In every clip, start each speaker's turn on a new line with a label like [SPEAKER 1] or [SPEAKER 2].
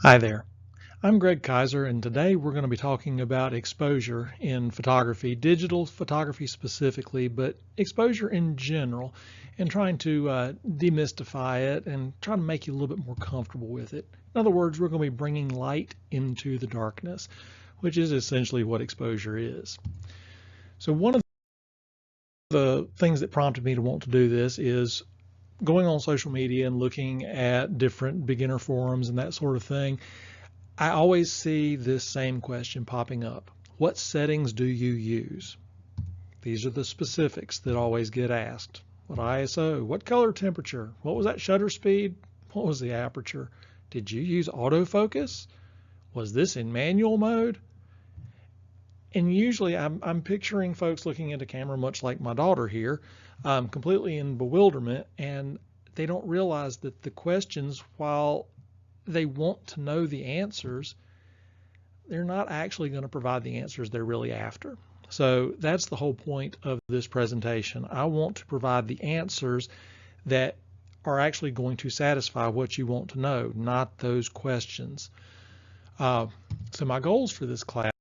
[SPEAKER 1] Hi there. I'm Greg Kaiser, and today we're going to be talking about exposure in photography, digital photography specifically, but exposure in general, and trying to demystify it and try to make you a little bit more comfortable with it. In other words, we're going to be bringing light into the darkness, which is essentially what exposure is. So one of the things that prompted me to want to do this is going on social media and looking at different beginner forums and that sort of thing. I always see this same question popping up. What settings do you use? These are the specifics that always get asked. What ISO? What color temperature? What was that shutter speed? What was the aperture? Did you use autofocus? Was this in manual mode? And usually I'm picturing folks looking at a camera much like my daughter here, completely in bewilderment, and they don't realize that the questions, while they want to know the answers, they're not actually going to provide the answers they're really after. So that's the whole point of this presentation. I want to provide the answers that are actually going to satisfy what you want to know, not those questions. So my goals for this class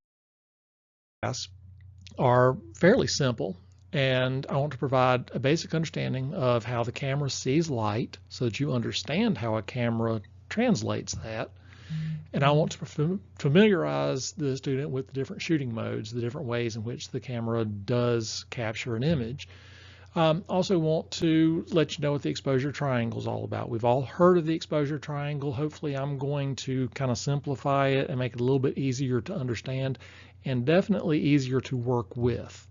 [SPEAKER 1] are fairly simple, and I want to provide a basic understanding of how the camera sees light so that you understand how a camera translates that. And I want to familiarize the student with the different shooting modes, the different ways in which the camera does capture an image. Also want to let you know what the exposure triangle is all about. We've all heard of the exposure triangle. Hopefully I'm going to kind of simplify it and make it a little bit easier to understand and definitely easier to work with.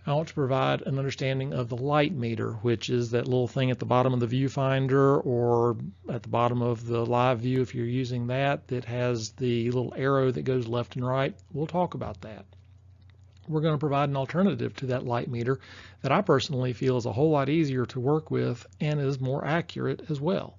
[SPEAKER 1] I want to provide an understanding of the light meter, which is that little thing at the bottom of the viewfinder or at the bottom of the live view if you're using that, that has the little arrow that goes left and right. We'll talk about that. We're going to provide an alternative to that light meter that I personally feel is a whole lot easier to work with and is more accurate as well.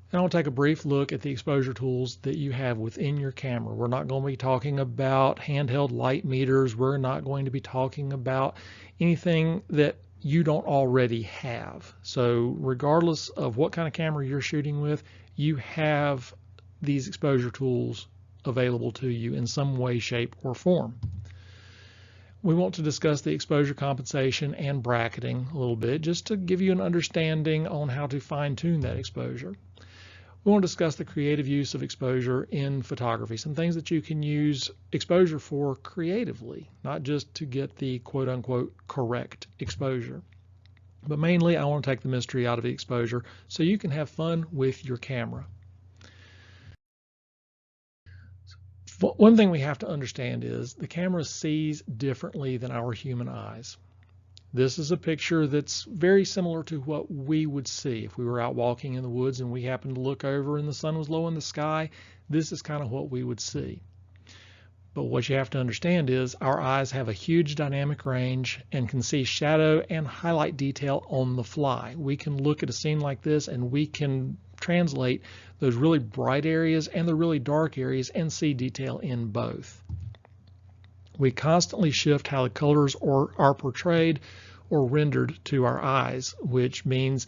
[SPEAKER 1] And I'll take a brief look at the exposure tools that you have within your camera. We're not going to be talking about handheld light meters. We're not going to be talking about anything that you don't already have. So regardless of what kind of camera you're shooting with, you have these exposure tools available to you in some way, shape, or form. We want to discuss the exposure compensation and bracketing a little bit, just to give you an understanding on how to fine-tune that exposure. We want to discuss the creative use of exposure in photography, some things that you can use exposure for creatively, not just to get the quote-unquote correct exposure. But mainly I want to take the mystery out of the exposure so you can have fun with your camera. One thing we have to understand is the camera sees differently than our human eyes. This is a picture that's very similar to what we would see if we were out walking in the woods and we happened to look over and the sun was low in the sky. This is kind of what we would see. But what you have to understand is our eyes have a huge dynamic range and can see shadow and highlight detail on the fly. We can look at a scene like this and we can translate those really bright areas and the really dark areas and see detail in both. We constantly shift how the colors are portrayed or rendered to our eyes, which means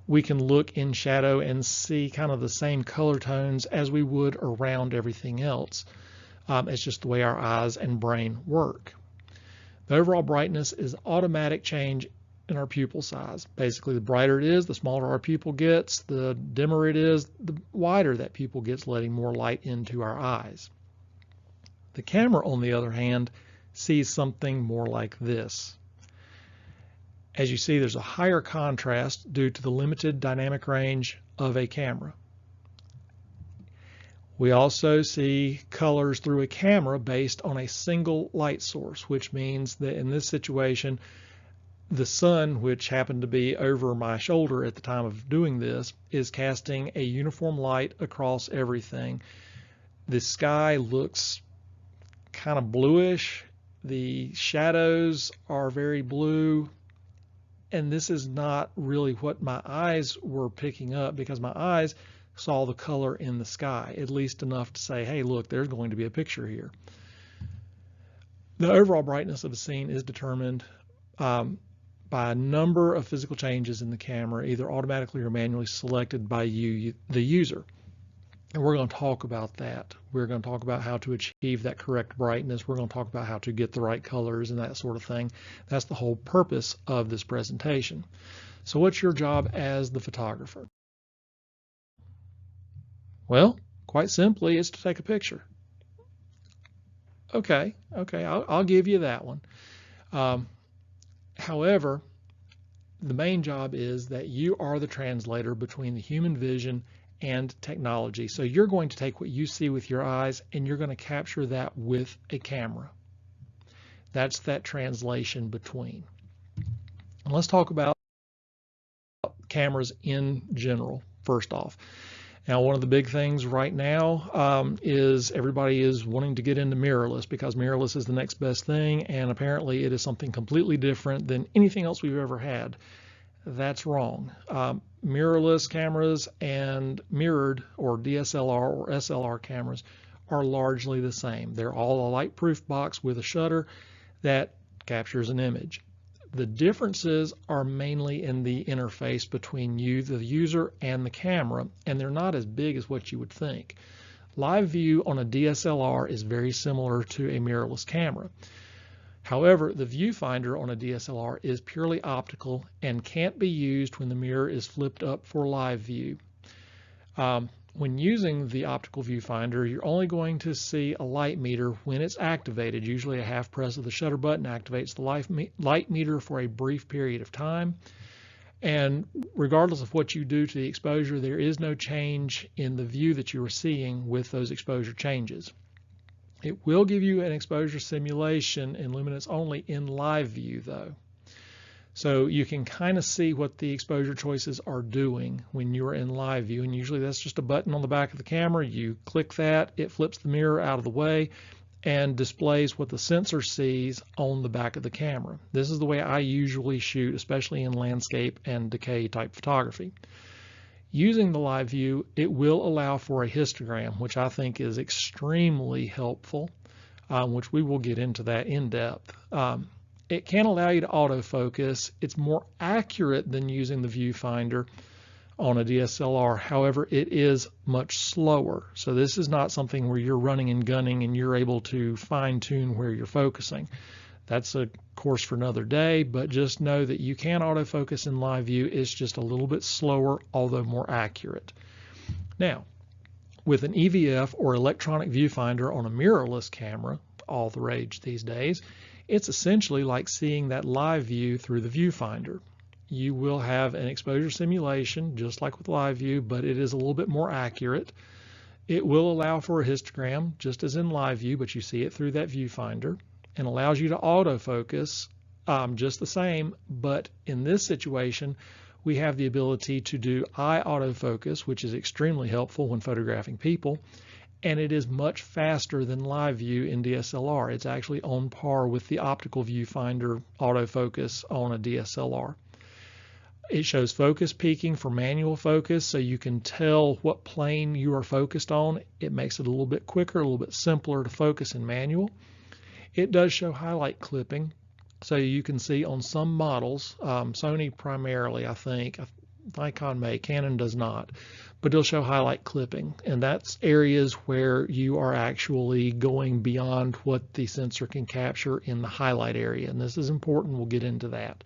[SPEAKER 1] we can look in shadow and see kind of the same color tones as we would around everything else. It's just the way our eyes and brain work. The overall brightness is automatic change in our pupil size. Basically, the brighter it is, the smaller our pupil gets. The dimmer it is, the wider that pupil gets, letting more light into our eyes. The camera, on the other hand, sees something more like this. As you see, there's a higher contrast due to the limited dynamic range of a camera. We also see colors through a camera based on a single light source, which means that in this situation, the sun, which happened to be over my shoulder at the time of doing this, is casting a uniform light across everything. The sky looks kind of bluish. The shadows are very blue. And this is not really what my eyes were picking up, because my eyes saw the color in the sky, at least enough to say, hey, look, there's going to be a picture here. The overall brightness of a scene is determined by a number of physical changes in the camera, either automatically or manually selected by you, the user. And we're going to talk about that. We're going to talk about how to achieve that correct brightness. We're going to talk about how to get the right colors and that sort of thing. That's the whole purpose of this presentation. So what's your job as the photographer? Well, quite simply, it's to take a picture. Okay, I'll give you that one. However, the main job is that you are the translator between the human vision and technology. So you're going to take what you see with your eyes and you're going to capture that with a camera. That's that translation between. And let's talk about cameras in general, first off. Now, one of the big things right now is everybody is wanting to get into mirrorless because mirrorless is the next best thing, and apparently it is something completely different than anything else we've ever had. That's wrong. Mirrorless cameras and mirrored or DSLR or SLR cameras are largely the same. They're all a light-proof box with a shutter that captures an image. The differences are mainly in the interface between you, the user, and the camera, and they're not as big as what you would think. Live view on a DSLR is very similar to a mirrorless camera. However, the viewfinder on a DSLR is purely optical and can't be used when the mirror is flipped up for live view. When using the optical viewfinder, you're only going to see a light meter when it's activated. Usually a half press of the shutter button activates the light meter for a brief period of time. And regardless of what you do to the exposure, there is no change in the view that you are seeing with those exposure changes. It will give you an exposure simulation in luminance only in live view though. So you can kind of see what the exposure choices are doing when you're in live view, and usually that's just a button on the back of the camera. You click that, it flips the mirror out of the way and displays what the sensor sees on the back of the camera. This is the way I usually shoot, especially in landscape and decay type photography. Using the live view, it will allow for a histogram, which I think is extremely helpful, which we will get into that in depth. It can allow you to autofocus. It's more accurate than using the viewfinder on a DSLR. However, it is much slower. So this is not something where you're running and gunning and you're able to fine-tune where you're focusing. That's a course for another day, but just know that you can autofocus in live view. It's just a little bit slower, although more accurate. Now, with an EVF or electronic viewfinder on a mirrorless camera, all the rage these days, it's essentially like seeing that live view through the viewfinder. You will have an exposure simulation, just like with live view, but it is a little bit more accurate. It will allow for a histogram, just as in live view, but you see it through that viewfinder, and allows you to autofocus just the same, but in this situation, we have the ability to do eye autofocus, which is extremely helpful when photographing people, and it is much faster than live view in DSLR. It's actually on par with the optical viewfinder autofocus on a DSLR. It shows focus peaking for manual focus, so you can tell what plane you are focused on. It makes it a little bit quicker, a little bit simpler to focus in manual. It does show highlight clipping, so you can see on some models, Sony primarily, I think, Nikon may, Canon does not, but it'll show highlight clipping, and that's areas where you are actually going beyond what the sensor can capture in the highlight area, and this is important. We'll get into that.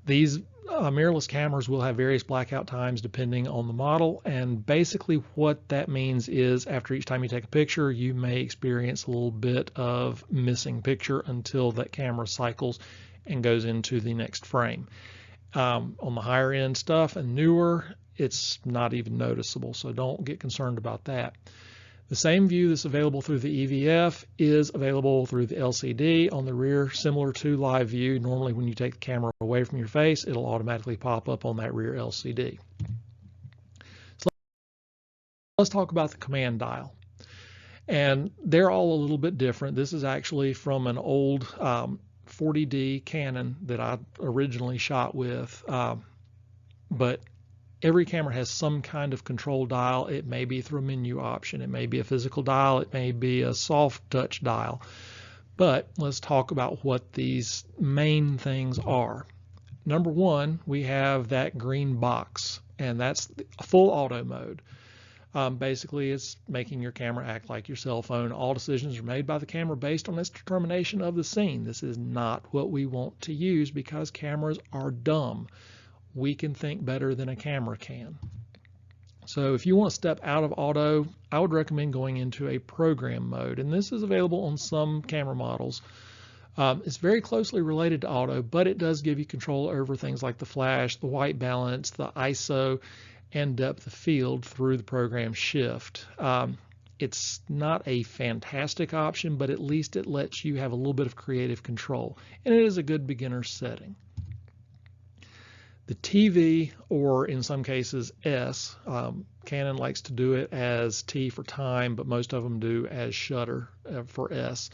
[SPEAKER 1] These mirrorless cameras will have various blackout times depending on the model, and basically what that means is after each time you take a picture, you may experience a little bit of missing picture until that camera cycles and goes into the next frame. On the higher end stuff and newer, it's not even noticeable, so don't get concerned about that. The same view that's available through the EVF is available through the LCD on the rear, similar to live view. Normally when you take the camera away from your face, it'll automatically pop up on that rear LCD. So let's talk about the command dial. And they're all a little bit different. This is actually from an old 40D Canon that I originally shot with, but every camera has some kind of control dial. It may be through a menu option, it may be a physical dial, it may be a soft touch dial. But let's talk about what these main things are. Number one, we have that green box and that's the full auto mode. Basically, it's making your camera act like your cell phone. All decisions are made by the camera based on its determination of the scene. This is not what we want to use because cameras are dumb. We can think better than a camera can. So if you want to step out of auto, I would recommend going into a program mode, and this is available on some camera models. It's very closely related to auto, but it does give you control over things like the flash, the white balance, the ISO, and depth of field through the program shift. It's not a fantastic option, but at least it lets you have a little bit of creative control, and it is a good beginner setting. The TV, or in some cases S, Canon likes to do it as T for time, but most of them do as shutter for S.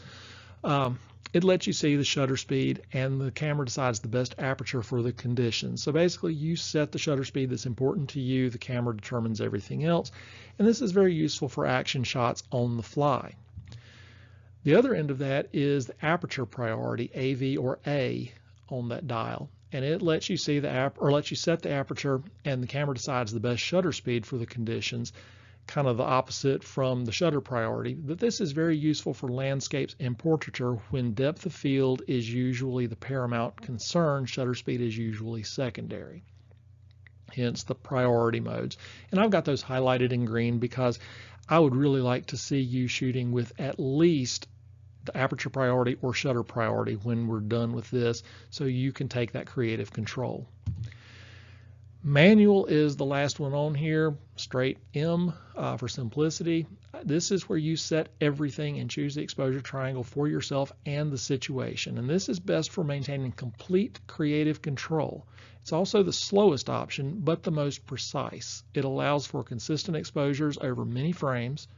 [SPEAKER 1] It lets you see the shutter speed, and the camera decides the best aperture for the conditions. So basically, you set the shutter speed that's important to you, the camera determines everything else, and this is very useful for action shots on the fly. The other end of that is the aperture priority, AV or A, on that dial, and it lets you see lets you set the aperture, and the camera decides the best shutter speed for the conditions. Kind of the opposite from the shutter priority, but this is very useful for landscapes and portraiture when depth of field is usually the paramount concern, shutter speed is usually secondary. Hence the priority modes. And I've got those highlighted in green because I would really like to see you shooting with at least the aperture priority or shutter priority when we're done with this, so you can take that creative control. Manual is the last one on here, straight M for simplicity. This is where you set everything and choose the exposure triangle for yourself and the situation. And this is best for maintaining complete creative control. It's also the slowest option, but the most precise. It allows for consistent exposures over many frames.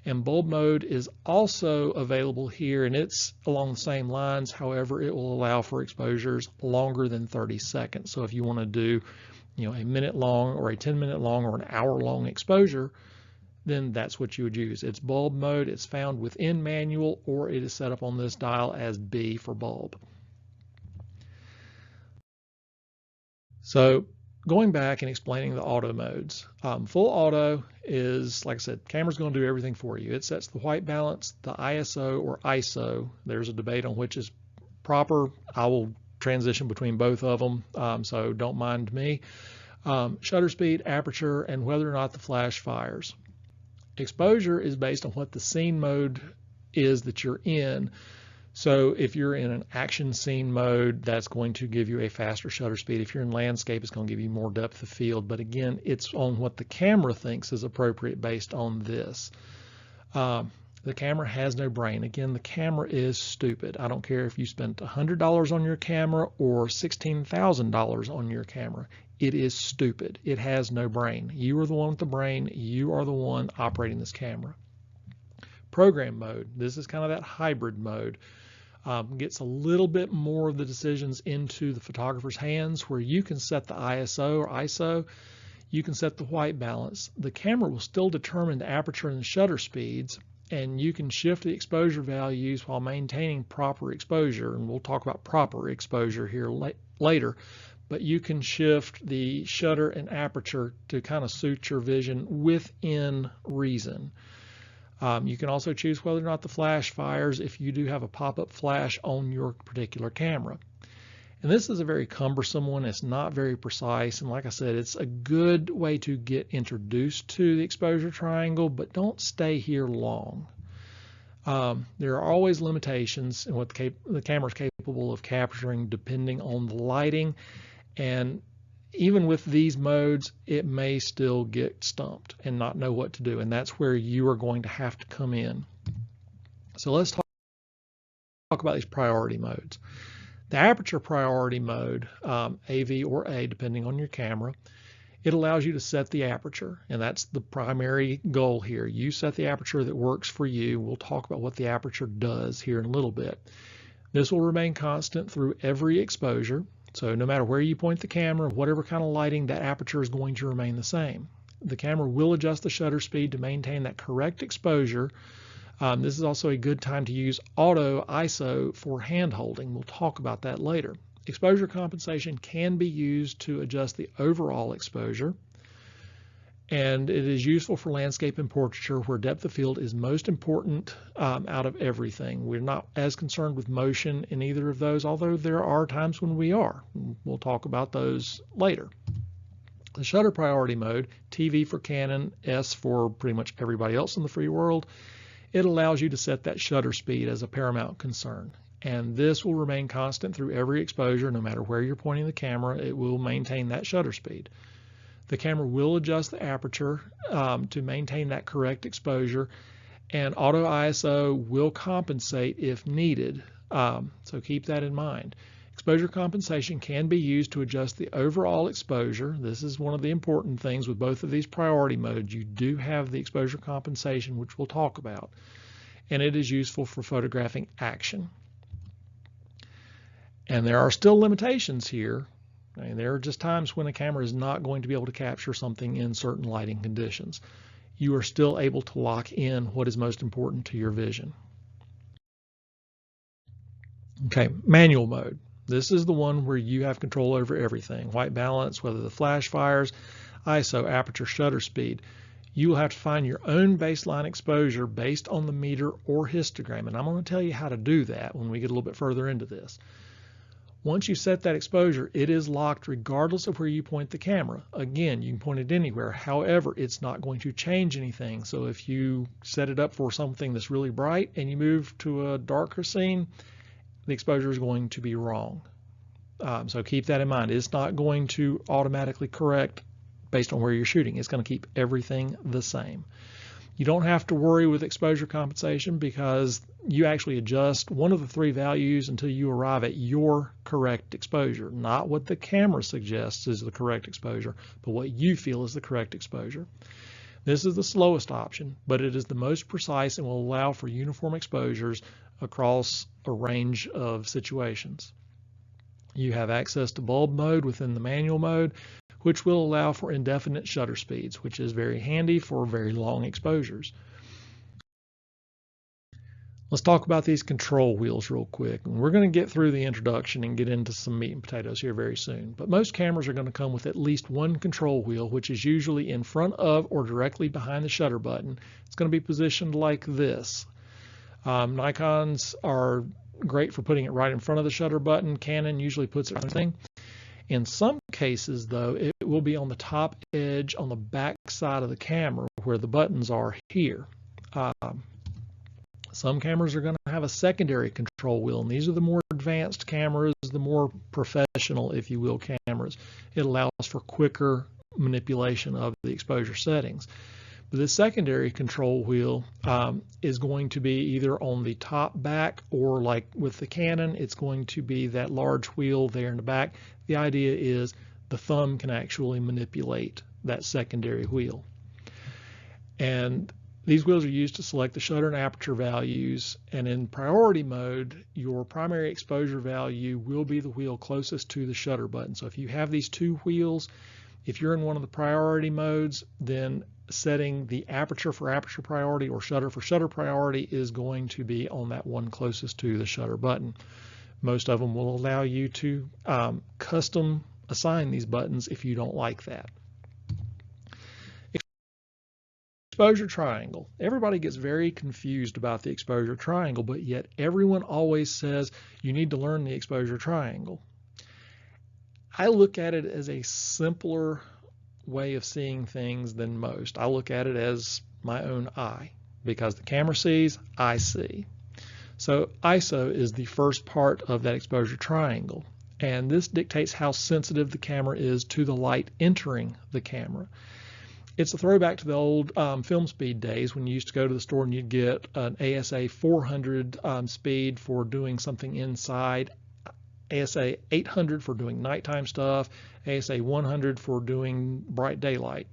[SPEAKER 1] And bulb mode is also available here, and it's along the same lines. However, it will allow for exposures longer than 30 seconds. So if you want to do a minute long or a 10-minute long or an hour long exposure, then that's what you would use. It's bulb mode. It's found within manual, or it is set up on this dial as B for bulb. So going back and explaining the auto modes, full auto is, like I said, camera's going to do everything for you. It sets the white balance, the ISO or ISO. There's a debate on which is proper. I will transition between both of them, so don't mind me. Shutter speed, aperture, and whether or not the flash fires. Exposure is based on what the scene mode is that you're in. So if you're in an action scene mode, that's going to give you a faster shutter speed. If you're in landscape, it's going to give you more depth of field. But again, it's on what the camera thinks is appropriate based on this. The camera has no brain. Again, the camera is stupid. I don't care if you spent $100 on your camera or $16,000 on your camera. It is stupid. It has no brain. You are the one with the brain. You are the one operating this camera. Program mode. This is kind of that hybrid mode. Gets a little bit more of the decisions into the photographer's hands, where you can set the ISO or ISO. You can set the white balance. The camera will still determine the aperture and the shutter speeds, and you can shift the exposure values while maintaining proper exposure, and we'll talk about proper exposure here later, but you can shift the shutter and aperture to kind of suit your vision within reason. You can also choose whether or not the flash fires if you do have a pop-up flash on your particular camera. And this is a very cumbersome one. It's not very precise, and like I said, it's a good way to get introduced to the exposure triangle, but don't stay here long. There are always limitations in what the camera is capable of capturing depending on the lighting, and even with these modes, it may still get stumped and not know what to do, and that's where you are going to have to come in. So let's talk about these priority modes. The aperture priority mode, AV or A, depending on your camera, it allows you to set the aperture, and that's the primary goal here. You set the aperture that works for you. We'll talk about what the aperture does here in a little bit. This will remain constant through every exposure, so no matter where you point the camera, whatever kind of lighting, that aperture is going to remain the same. The camera will adjust the shutter speed to maintain that correct exposure. This is also a good time to use auto ISO for hand holding. We'll talk about that later. Exposure compensation can be used to adjust the overall exposure. And it is useful for landscape and portraiture where depth of field is most important out of everything. We're not as concerned with motion in either of those, although there are times when we are. We'll talk about those later. The shutter priority mode, TV for Canon, S for pretty much everybody else in the free world, it allows you to set that shutter speed as a paramount concern. And this will remain constant through every exposure, no matter where you're pointing the camera, it will maintain that shutter speed. The camera will adjust the aperture to maintain that correct exposure, and auto ISO will compensate if needed, so keep that in mind. Exposure compensation can be used to adjust the overall exposure. This is one of the important things with both of these priority modes. You do have the exposure compensation, which we'll talk about, and it is useful for photographing action. And there are still limitations here. I mean, there are just times when a camera is not going to be able to capture something in certain lighting conditions. You are still able to lock in what is most important to your vision. Okay, manual mode. This is the one where you have control over everything. White balance, whether the flash fires, ISO, aperture, shutter speed. You will have to find your own baseline exposure based on the meter or histogram. And I'm going to tell you how to do that when we get a little bit further into this. Once you set that exposure, it is locked regardless of where you point the camera. Again, you can point it anywhere. However, it's not going to change anything. So if you set it up for something that's really bright and you move to a darker scene, the exposure is going to be wrong. So keep that in mind. It's not going to automatically correct based on where you're shooting. It's going to keep everything the same. You don't have to worry with exposure compensation because you actually adjust one of the three values until you arrive at your correct exposure. Not what the camera suggests is the correct exposure, but what you feel is the correct exposure. This is the slowest option, but it is the most precise and will allow for uniform exposures across a range of situations. You have access to bulb mode within the manual mode, which will allow for indefinite shutter speeds, which is very handy for very long exposures. Let's talk about these control wheels real quick. And we're going to get through the introduction and get into some meat and potatoes here very soon. But most cameras are going to come with at least one control wheel, which is usually in front of or directly behind the shutter button. It's going to be positioned like this. Nikons are great for putting it right in front of the shutter button. Canon usually puts it on the thing. In some cases, though, it will be on the top edge on the back side of the camera where the buttons are here. Some cameras are going to have a secondary control wheel, and these are the more advanced cameras, the more professional, if you will, cameras. It allows for quicker manipulation of the exposure settings. But the secondary control wheel is going to be either on the top back, or like with the Canon, it's going to be that large wheel there in the back. The idea is the thumb can actually manipulate that secondary wheel. And these wheels are used to select the shutter and aperture values, and in priority mode, your primary exposure value will be the wheel closest to the shutter button. So if you have these two wheels, if you're in one of the priority modes, then setting the aperture for aperture priority or shutter for shutter priority is going to be on that one closest to the shutter button. Most of them will allow you to custom assign these buttons if you don't like that. Exposure triangle. Everybody gets very confused about the exposure triangle, but yet everyone always says you need to learn the exposure triangle. I look at it as a simpler way of seeing things than most. I look at it as my own eye, because the camera sees, I see. So ISO is the first part of that exposure triangle, and this dictates how sensitive the camera is to the light entering the camera. It's a throwback to the old film speed days when you used to go to the store and you'd get an ASA 400 speed for doing something inside, ASA 800 for doing nighttime stuff, ASA 100 for doing bright daylight.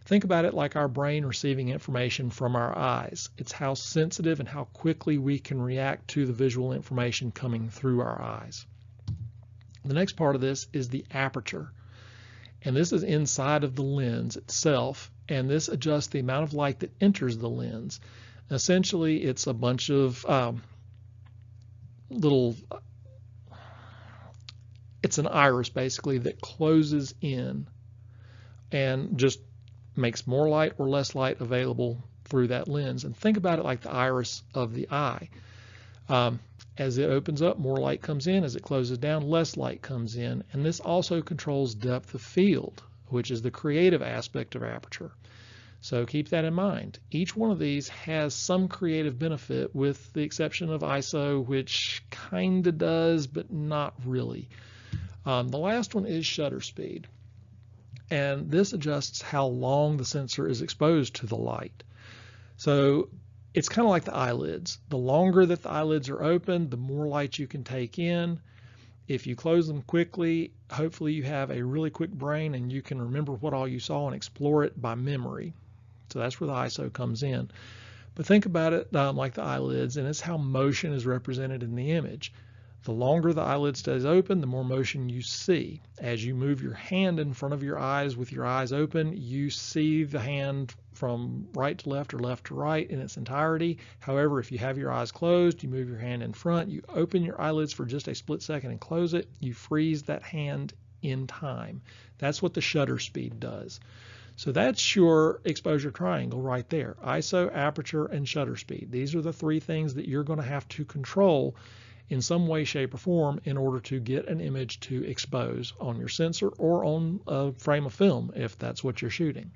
[SPEAKER 1] Think about it like our brain receiving information from our eyes. It's how sensitive and how quickly we can react to the visual information coming through our eyes. The next part of this is the aperture. And this is inside of the lens itself, and this adjusts the amount of light that enters the lens. Essentially, it's a bunch of it's an iris basically that closes in and just makes more light or less light available through that lens. And think about it like the iris of the eye. As it opens up, more light comes in. As it closes down, less light comes in. And this also controls depth of field, which is the creative aspect of aperture. So keep that in mind. Each one of these has some creative benefit, with the exception of ISO, which kind of does, but not really. The last one is shutter speed. And this adjusts how long the sensor is exposed to the light. So it's kind of like the eyelids. The longer that the eyelids are open, the more light you can take in. If you close them quickly, hopefully you have a really quick brain and you can remember what all you saw and explore it by memory. So that's where the ISO comes in. But think about it like the eyelids, and it's how motion is represented in the image. The longer the eyelid stays open, the more motion you see. As you move your hand in front of your eyes with your eyes open, you see the hand from right to left or left to right in its entirety. However, if you have your eyes closed, you move your hand in front, you open your eyelids for just a split second and close it, you freeze that hand in time. That's what the shutter speed does. So that's your exposure triangle right there. ISO, aperture, and shutter speed. These are the three things that you're going to have to control in some way, shape, or form in order to get an image to expose on your sensor or on a frame of film if that's what you're shooting.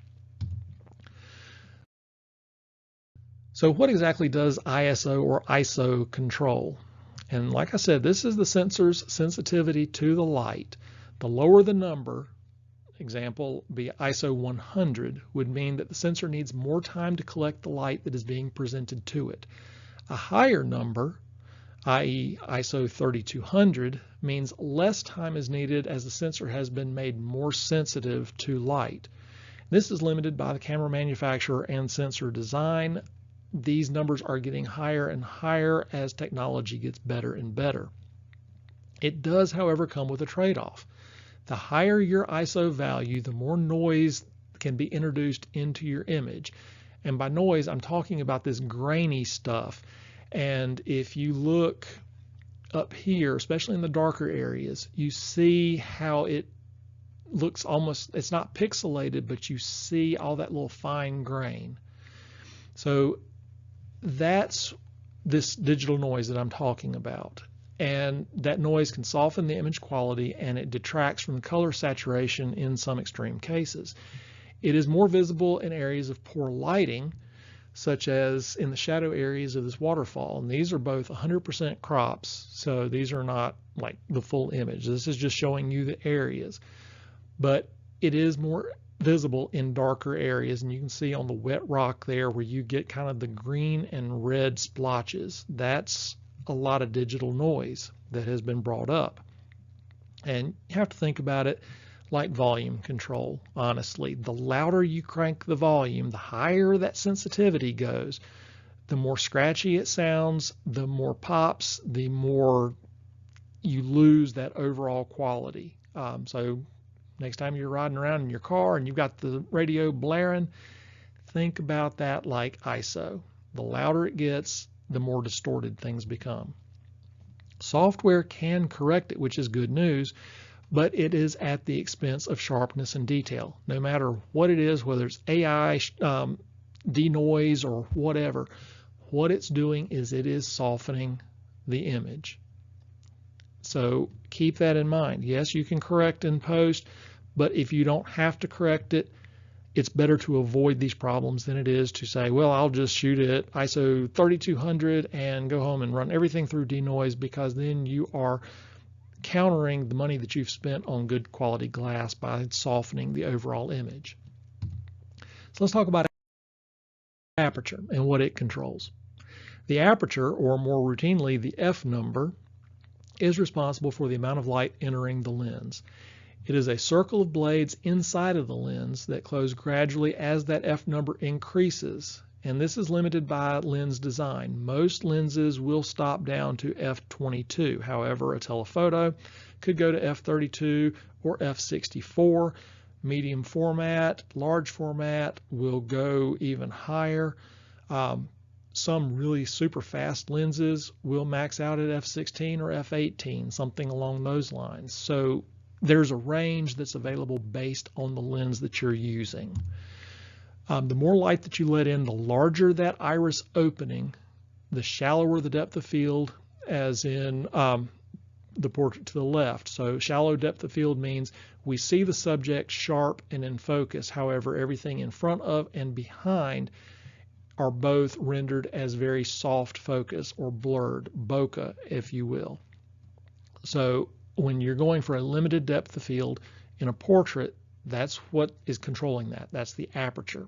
[SPEAKER 1] So what exactly does ISO or ISO control? And like I said, this is the sensor's sensitivity to the light. The lower the number, example be ISO 100, would mean that the sensor needs more time to collect the light that is being presented to it. A higher number, i.e. ISO 3200, means less time is needed as the sensor has been made more sensitive to light. This is limited by the camera manufacturer and sensor design. These numbers are getting higher and higher as technology gets better and better. It does, however, come with a trade-off. The higher your ISO value, the more noise can be introduced into your image. And by noise, I'm talking about this grainy stuff. And if you look up here, especially in the darker areas, you see how it looks almost, it's not pixelated, but you see all that little fine grain. So that's this digital noise that I'm talking about. And that noise can soften the image quality, and it detracts from the color saturation in some extreme cases. It is more visible in areas of poor lighting, such as in the shadow areas of this waterfall. And these are both 100% crops, so these are not like the full image. This is just showing you the areas. But it is more visible in darker areas, and you can see on the wet rock there where you get kind of the green and red splotches. That's a lot of digital noise that has been brought up. And you have to think about it like volume control, honestly. The louder you crank the volume, the higher that sensitivity goes. The more scratchy it sounds, the more pops, the more you lose that overall quality. So next time you're riding around in your car and you've got the radio blaring, think about that like ISO. The louder it gets, the more distorted things become. Software can correct it, which is good news, but it is at the expense of sharpness and detail. No matter what it is, whether it's AI, denoise, or whatever, what it's doing is it is softening the image. So keep that in mind. Yes, you can correct in post, but if you don't have to correct it, it's better to avoid these problems than it is to say, well, I'll just shoot it ISO 3200 and go home and run everything through denoise, because then you are countering the money that you've spent on good quality glass by softening the overall image. So let's talk about aperture and what it controls. The aperture, or more routinely the F number, is responsible for the amount of light entering the lens. It is a circle of blades inside of the lens that close gradually as that F number increases, and this is limited by lens design. Most lenses will stop down to f22. However, a telephoto could go to f32 or f64. Medium format, large format will go even higher. Some really super fast lenses will max out at f16 or f18, something along those lines. So there's a range that's available based on the lens that you're using. The more light that you let in, the larger that iris opening, the shallower the depth of field, as in the portrait to the left. So shallow depth of field means we see the subject sharp and in focus. However, everything in front of and behind are both rendered as very soft focus or blurred, bokeh, if you will. So when you're going for a limited depth of field in a portrait, that's what is controlling that. That's the aperture.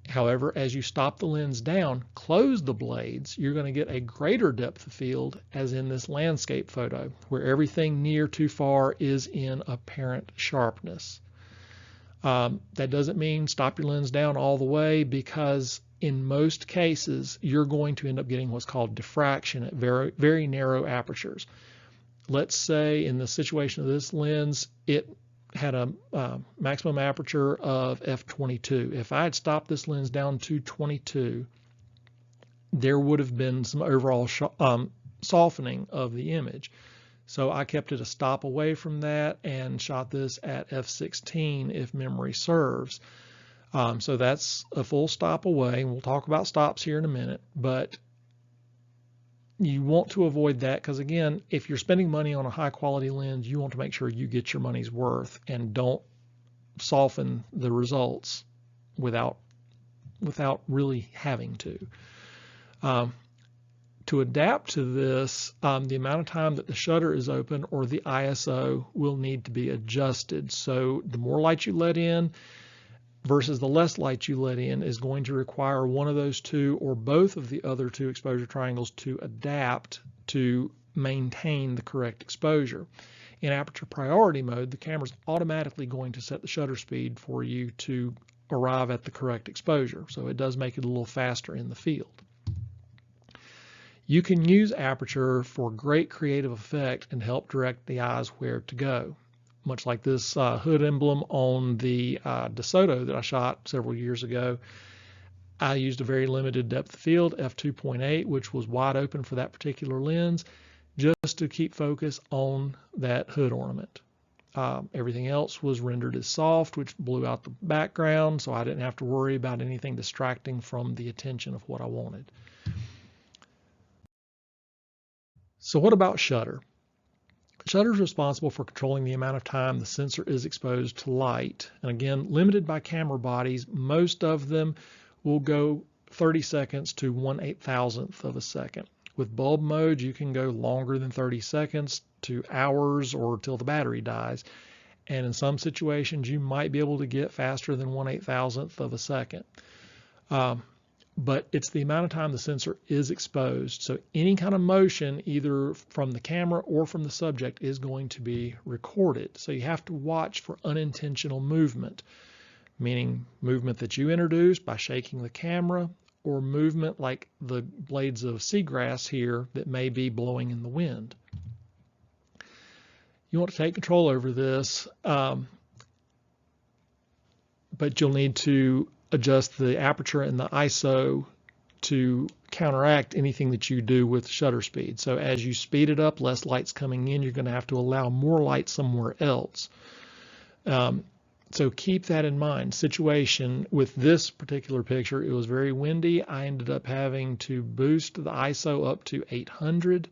[SPEAKER 1] However, as you stop the lens down, close the blades, you're going to get a greater depth of field, as in this landscape photo, where everything near too far is in apparent sharpness. That doesn't mean stop your lens down all the way, because in most cases, you're going to end up getting what's called diffraction at very, very narrow apertures. Let's say in the situation of this lens, it had a maximum aperture of f22. If I had stopped this lens down to 22, there would have been some overall softening of the image. So I kept it a stop away from that and shot this at f16 if memory serves. So that's a full stop away, and we'll talk about stops here in a minute, but you want to avoid that because, again, if you're spending money on a high quality lens, you want to make sure you get your money's worth and don't soften the results without really having to. To adapt to this, the amount of time that the shutter is open or the ISO will need to be adjusted. So the more light you let in versus the less light you let in is going to require one of those two or both of the other two exposure triangles to adapt to maintain the correct exposure. In aperture priority mode, the camera's automatically going to set the shutter speed for you to arrive at the correct exposure, so it does make it a little faster in the field. You can use aperture for great creative effect and help direct the eyes where to go. Much like this hood emblem on the DeSoto that I shot several years ago, I used a very limited depth of field, f2.8, which was wide open for that particular lens, just to keep focus on that hood ornament. Everything else was rendered as soft, which blew out the background, so I didn't have to worry about anything distracting from the attention of what I wanted. So what about shutter? Shutter is responsible for controlling the amount of time the sensor is exposed to light. And again, limited by camera bodies, most of them will go 30 seconds to 1/8,000th of a second. With bulb mode, you can go longer than 30 seconds to hours or till the battery dies. And in some situations, you might be able to get faster than 1/8,000th of a second. But it's the amount of time the sensor is exposed. So any kind of motion, either from the camera or from the subject, is going to be recorded. So you have to watch for unintentional movement, meaning movement that you introduce by shaking the camera, or movement like the blades of seagrass here that may be blowing in the wind. You want to take control over this, but you'll need to adjust the aperture and the ISO to counteract anything that you do with shutter speed. So as you speed it up, less light's coming in, you're going to have to allow more light somewhere else. So keep that in mind. Situation with this particular picture, it was very windy. I ended up having to boost the ISO up to 800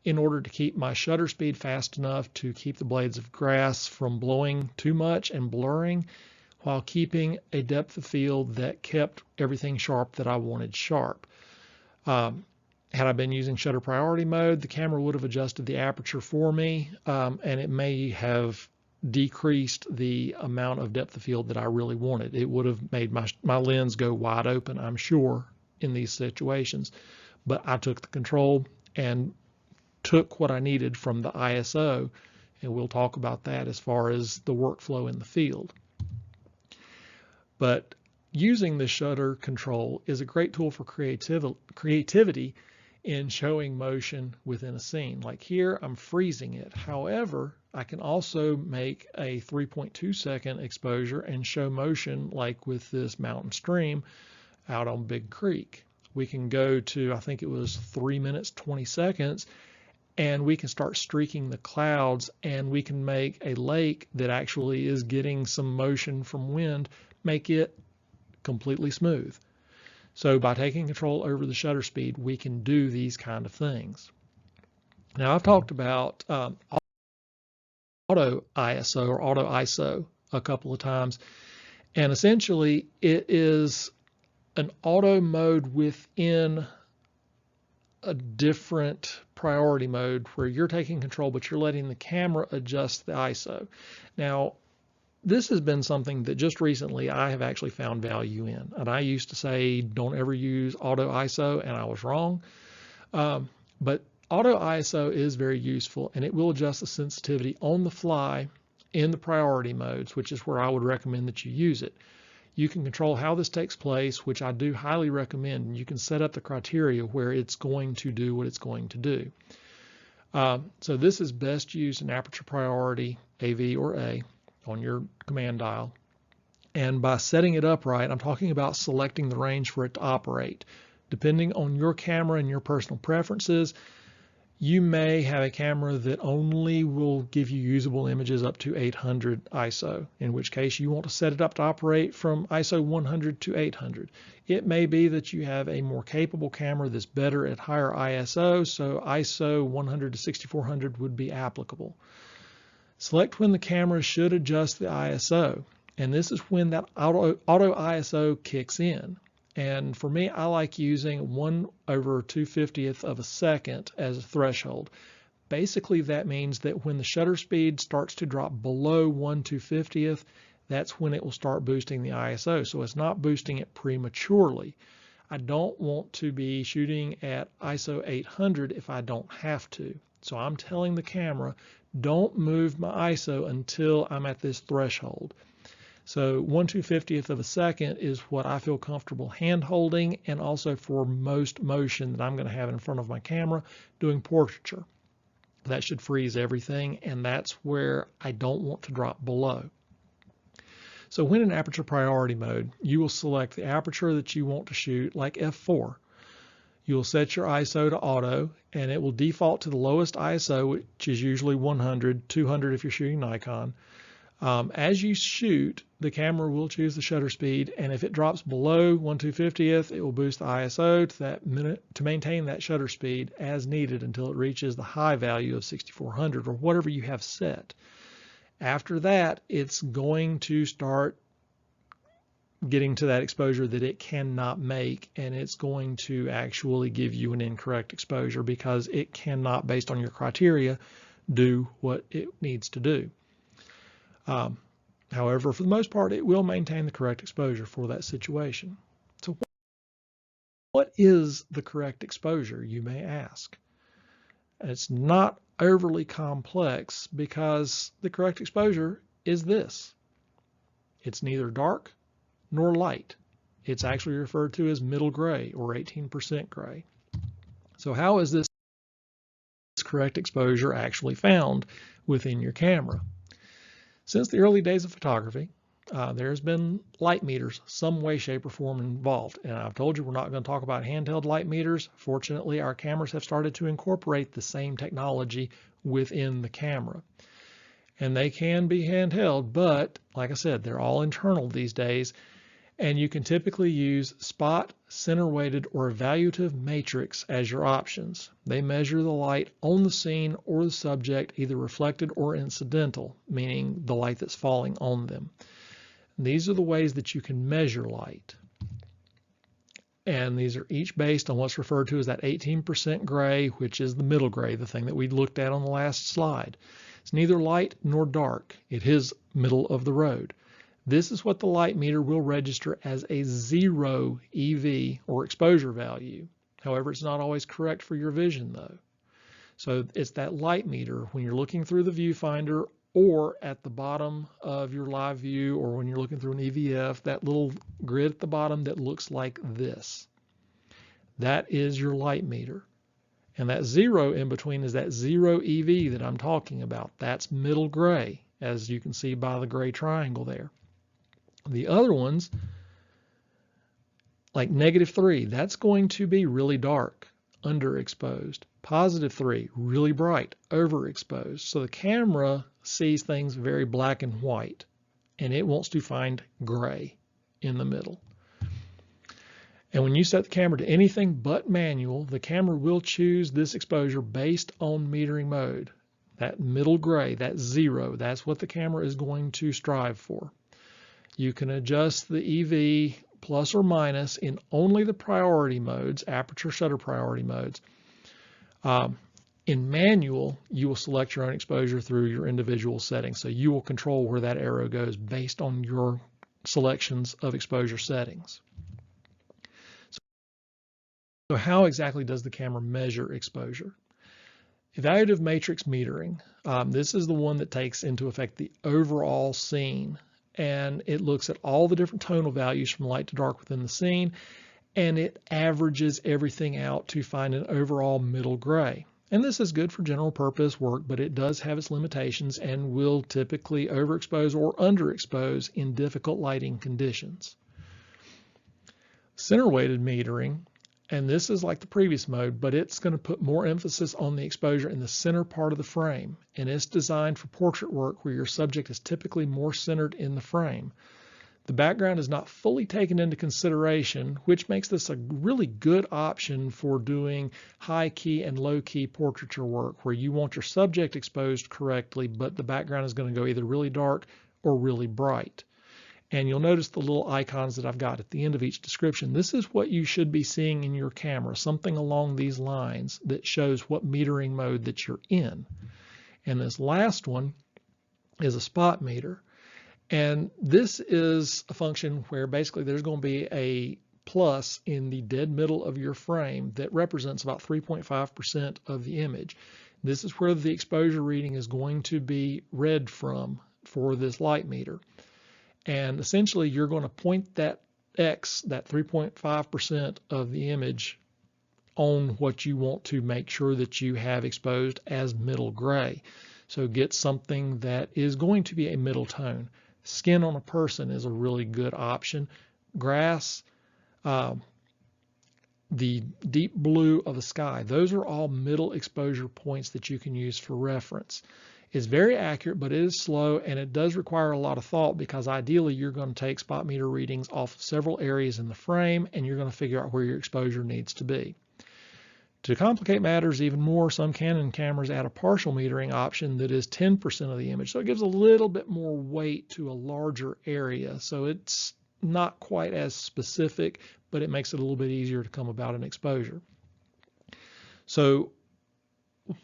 [SPEAKER 1] in order to keep my shutter speed fast enough to keep the blades of grass from blowing too much and blurring, while keeping a depth of field that kept everything sharp that I wanted sharp. Had I been using shutter priority mode, the camera would have adjusted the aperture for me, and it may have decreased the amount of depth of field that I really wanted. It would have made my lens go wide open, I'm sure, in these situations. But I took the control and took what I needed from the ISO, and we'll talk about that as far as the workflow in the field. But using the shutter control is a great tool for creativity in showing motion within a scene. Like here, I'm freezing it. However, I can also make a 3.2 second exposure and show motion like with this mountain stream out on Big Creek. We can go to, I think it was 3 minutes, 20 seconds, and we can start streaking the clouds, and we can make a lake that actually is getting some motion from wind, make it completely smooth. So by taking control over the shutter speed, we can do these kind of things. Now I've talked about auto ISO or auto ISO a couple of times, and essentially it is an auto mode within a different priority mode where you're taking control, but you're letting the camera adjust the ISO. Now, this has been something that just recently I have actually found value in. And I used to say, don't ever use auto ISO, and I was wrong. But auto ISO is very useful, and it will adjust the sensitivity on the fly in the priority modes, which is where I would recommend that you use it. You can control how this takes place, which I do highly recommend, and you can set up the criteria where it's going to do what it's going to do. So this is best used in aperture priority, AV or A, on your command dial. And by setting it up right, I'm talking about selecting the range for it to operate. Depending on your camera and your personal preferences, you may have a camera that only will give you usable images up to 800 ISO, in which case you want to set it up to operate from ISO 100 to 800. It may be that you have a more capable camera that's better at higher ISO, so ISO 100 to 6400 would be applicable. Select when the camera should adjust the ISO, and this is when that auto ISO kicks in. And for me, I like using 1/250th of a second as a threshold. Basically, that means that when the shutter speed starts to drop below 1/250th, that's when it will start boosting the ISO. So it's not boosting it prematurely. I don't want to be shooting at ISO 800 if I don't have to. So I'm telling the camera, don't move my ISO until I'm at this threshold. So 1/250th of a second is what I feel comfortable hand holding, and also for most motion that I'm going to have in front of my camera doing portraiture. That should freeze everything, and that's where I don't want to drop below. So when in aperture priority mode, you will select the aperture that you want to shoot, like f4. You'll set your ISO to auto, and it will default to the lowest ISO, which is usually 100, 200 if you're shooting Nikon. As you shoot, the camera will choose the shutter speed, and if it drops below 1/250th, it will boost the ISO to that minute to maintain that shutter speed as needed until it reaches the high value of 6400 or whatever you have set. After that, it's going to start getting to that exposure that it cannot make, and it's going to actually give you an incorrect exposure because it cannot, based on your criteria, do what it needs to do. However, for the most part, it will maintain the correct exposure for that situation. So what is the correct exposure, you may ask? It's not overly complex because the correct exposure is this. It's neither dark nor light. It's actually referred to as middle gray or 18% gray. So how is this correct exposure actually found within your camera? Since the early days of photography, there's been light meters, some way, shape, or form involved. And I've told you we're not going to talk about handheld light meters. Fortunately, our cameras have started to incorporate the same technology within the camera. And they can be handheld, but like I said, they're all internal these days. And you can typically use spot, center weighted, or evaluative matrix as your options. They measure the light on the scene or the subject, either reflected or incidental, meaning the light that's falling on them. And these are the ways that you can measure light. And these are each based on what's referred to as that 18% gray, which is the middle gray, the thing that we looked at on the last slide. It's neither light nor dark. It is middle of the road. This is what the light meter will register as a 0 EV or exposure value. However, it's not always correct for your vision though. So it's that light meter when you're looking through the viewfinder or at the bottom of your live view, or when you're looking through an EVF, that little grid at the bottom that looks like this. That is your light meter. And that 0 in between is that 0 EV that I'm talking about. That's middle gray, as you can see by the gray triangle there. The other ones, like -3, that's going to be really dark, underexposed. +3, really bright, overexposed. So the camera sees things very black and white, and it wants to find gray in the middle. And when you set the camera to anything but manual, the camera will choose this exposure based on metering mode. That middle gray, that 0, that's what the camera is going to strive for. You can adjust the EV plus or minus in only the priority modes, aperture shutter priority modes. In manual, you will select your own exposure through your individual settings. So you will control where that arrow goes based on your selections of exposure settings. So how exactly does the camera measure exposure? Evaluative matrix metering. This is the one that takes into effect the overall scene, and it looks at all the different tonal values from light to dark within the scene, and it averages everything out to find an overall middle gray. And this is good for general purpose work, but it does have its limitations and will typically overexpose or underexpose in difficult lighting conditions. Center weighted metering, and this is like the previous mode, but it's going to put more emphasis on the exposure in the center part of the frame, and it's designed for portrait work where your subject is typically more centered in the frame. The background is not fully taken into consideration, which makes this a really good option for doing high key and low key portraiture work where you want your subject exposed correctly, but the background is going to go either really dark or really bright. And you'll notice the little icons that I've got at the end of each description. This is what you should be seeing in your camera, something along these lines that shows what metering mode that you're in. And this last one is a spot meter. And this is a function where basically there's going to be a plus in the dead middle of your frame that represents about 3.5% of the image. This is where the exposure reading is going to be read from for this light meter. And essentially you're going to point that X, that 3.5% of the image, on what you want to make sure that you have exposed as middle gray. So get something that is going to be a middle tone. Skin on a person is a really good option. Grass, the deep blue of the sky, those are all middle exposure points that you can use for reference. It's very accurate, but it is slow, and it does require a lot of thought because ideally you're going to take spot meter readings off of several areas in the frame, and you're going to figure out where your exposure needs to be. To complicate matters even more, some Canon cameras add a partial metering option that is 10% of the image. So it gives a little bit more weight to a larger area. So it's not quite as specific, but it makes it a little bit easier to come about an exposure. So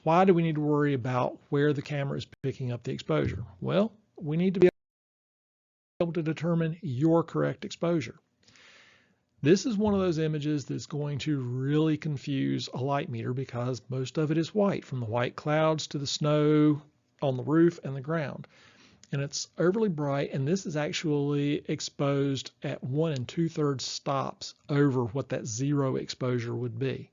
[SPEAKER 1] why do we need to worry about where the camera is picking up the exposure? Well, we need to be able to determine your correct exposure. This is one of those images that's going to really confuse a light meter because most of it is white, from the white clouds to the snow on the roof and the ground. And it's overly bright, and this is actually exposed at 1 2/3 stops over what that 0 exposure would be.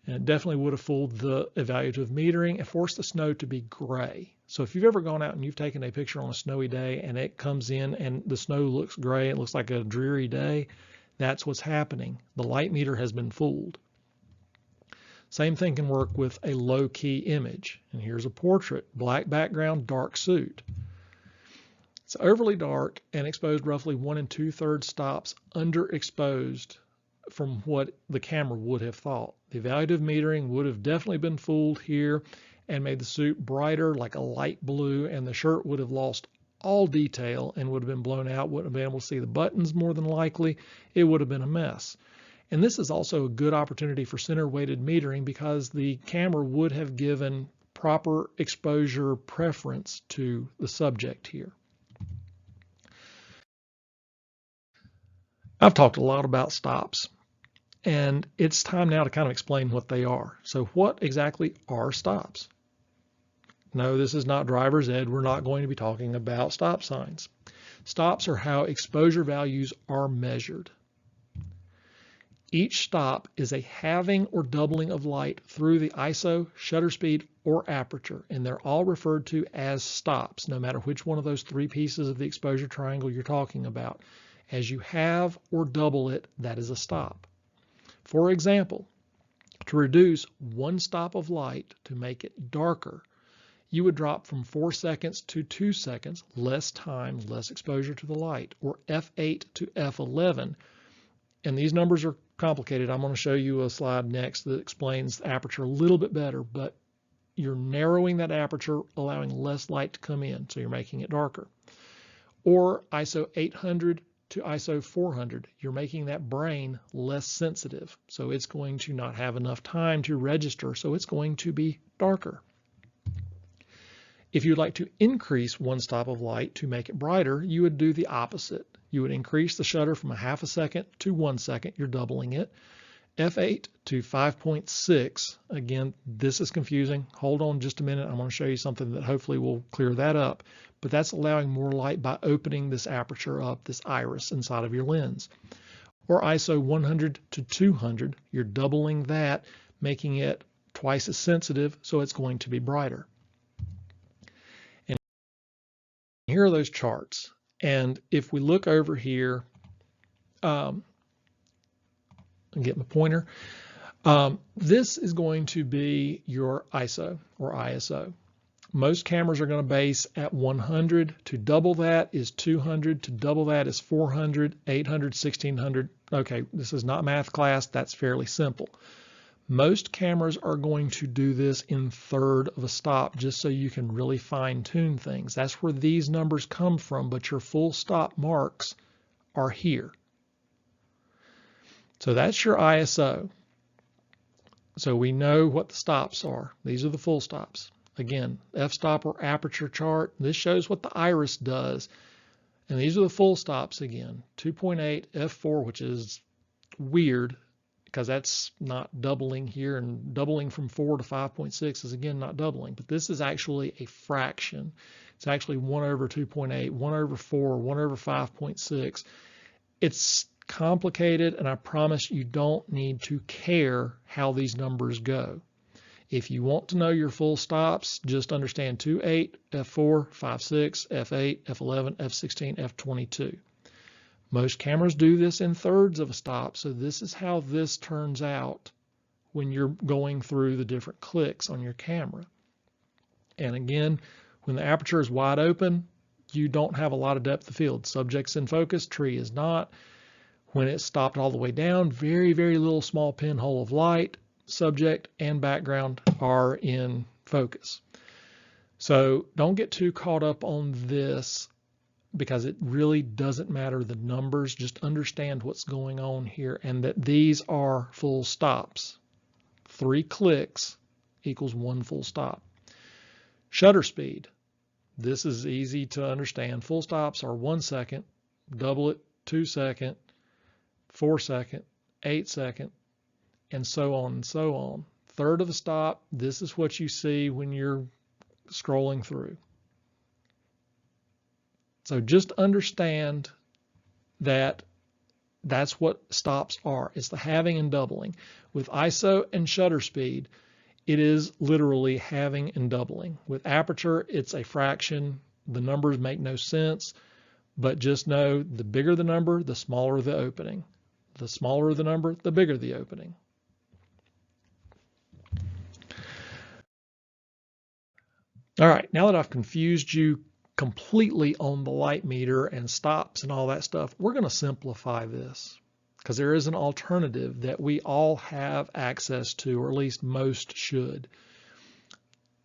[SPEAKER 1] And it definitely would have fooled the evaluative metering and forced the snow to be gray. So if you've ever gone out and you've taken a picture on a snowy day and it comes in and the snow looks gray, it looks like a dreary day, that's what's happening. The light meter has been fooled. Same thing can work with a low key image. And here's a portrait, black background, dark suit. It's overly dark and exposed roughly 1 2/3 stops underexposed from what the camera would have thought. The evaluative metering would have definitely been fooled here and made the suit brighter, like a light blue, and the shirt would have lost all detail and would have been blown out, wouldn't have been able to see the buttons more than likely. It would have been a mess. And this is also a good opportunity for center weighted metering because the camera would have given proper exposure preference to the subject here. I've talked a lot about stops, and it's time now to kind of explain what they are. So what exactly are stops? No, this is not driver's ed. We're not going to be talking about stop signs. Stops are how exposure values are measured. Each stop is a halving or doubling of light through the ISO, shutter speed, or aperture, and they're all referred to as stops, no matter which one of those 3 pieces of the exposure triangle you're talking about. As you halve or double it, that is a stop. For example, to reduce 1 stop of light to make it darker, you would drop from 4 seconds to 2 seconds, less time, less exposure to the light, or F8 to F11. and these numbers are complicated. I'm going to show you a slide next that explains the aperture a little bit better, but you're narrowing that aperture, allowing less light to come in, so you're making it darker. Or ISO 800 to ISO 400, you're making that brain less sensitive, so it's going to not have enough time to register, so it's going to be darker. If you'd like to increase one stop of light to make it brighter, you would do the opposite. You would increase the shutter from a half a second to 1 second, you're doubling it. F8 to 5.6, again, this is confusing. Hold on just a minute, I'm going to show you something that hopefully will clear that up. But that's allowing more light by opening this aperture up, this iris inside of your lens. Or ISO 100 to 200, you're doubling that, making it twice as sensitive, so it's going to be brighter. Here are those charts, and if we look over here, and get my pointer, this is going to be your ISO or ISO. Most cameras are going to base at 100. To double that is 200. To double that is 400, 800, 1600. Okay, this is not math class. That's fairly simple. Most cameras are going to do this in third of a stop just so you can really fine-tune things. That's where these numbers come from, but your full stop marks are here. So that's your ISO. So we know what the stops are. These are the full stops. Again, f-stop or aperture chart. This shows what the iris does. And these are the full stops again. 2.8, f4, which is weird because that's not doubling here, and doubling from 4 to 5.6 is again not doubling, but this is actually a fraction. It's actually 1 over 2.8, 1 over 4, 1 over 5.6. It's complicated, and I promise you don't need to care how these numbers go. If you want to know your full stops, just understand 2.8, f4, 5.6, f8, f11, f16, f22. Most cameras do this in thirds of a stop, so this is how this turns out when you're going through the different clicks on your camera. And again, when the aperture is wide open, you don't have a lot of depth of field. Subject's in focus, tree is not. When it's stopped all the way down, very, very little small pinhole of light, subject and background are in focus. So don't get too caught up on this because it really doesn't matter the numbers. Just understand what's going on here and that these are full stops. 3 clicks equals 1 full stop. Shutter speed. This is easy to understand. Full stops are 1 second, double it, 2 second, 4 second, 8 second, and so on and so on. Third of a stop, this is what you see when you're scrolling through. So just understand that that's what stops are. It's the halving and doubling. With ISO and shutter speed, it is literally halving and doubling. With aperture, it's a fraction. The numbers make no sense, but just know the bigger the number, the smaller the opening. The smaller the number, the bigger the opening. All right, now that I've confused you completely on the light meter and stops and all that stuff, we're going to simplify this because there is an alternative that we all have access to, or at least most should.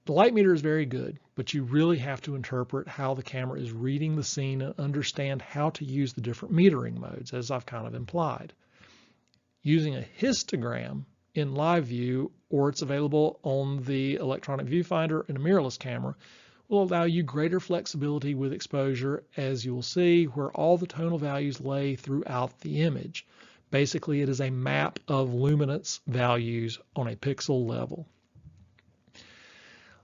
[SPEAKER 1] The light meter is very good, but you really have to interpret how the camera is reading the scene and understand how to use the different metering modes, as I've kind of implied. Using a histogram in live view, or it's available on the electronic viewfinder and a mirrorless camera, will allow you greater flexibility with exposure, as you'll see, where all the tonal values lay throughout the image. Basically, it is a map of luminance values on a pixel level.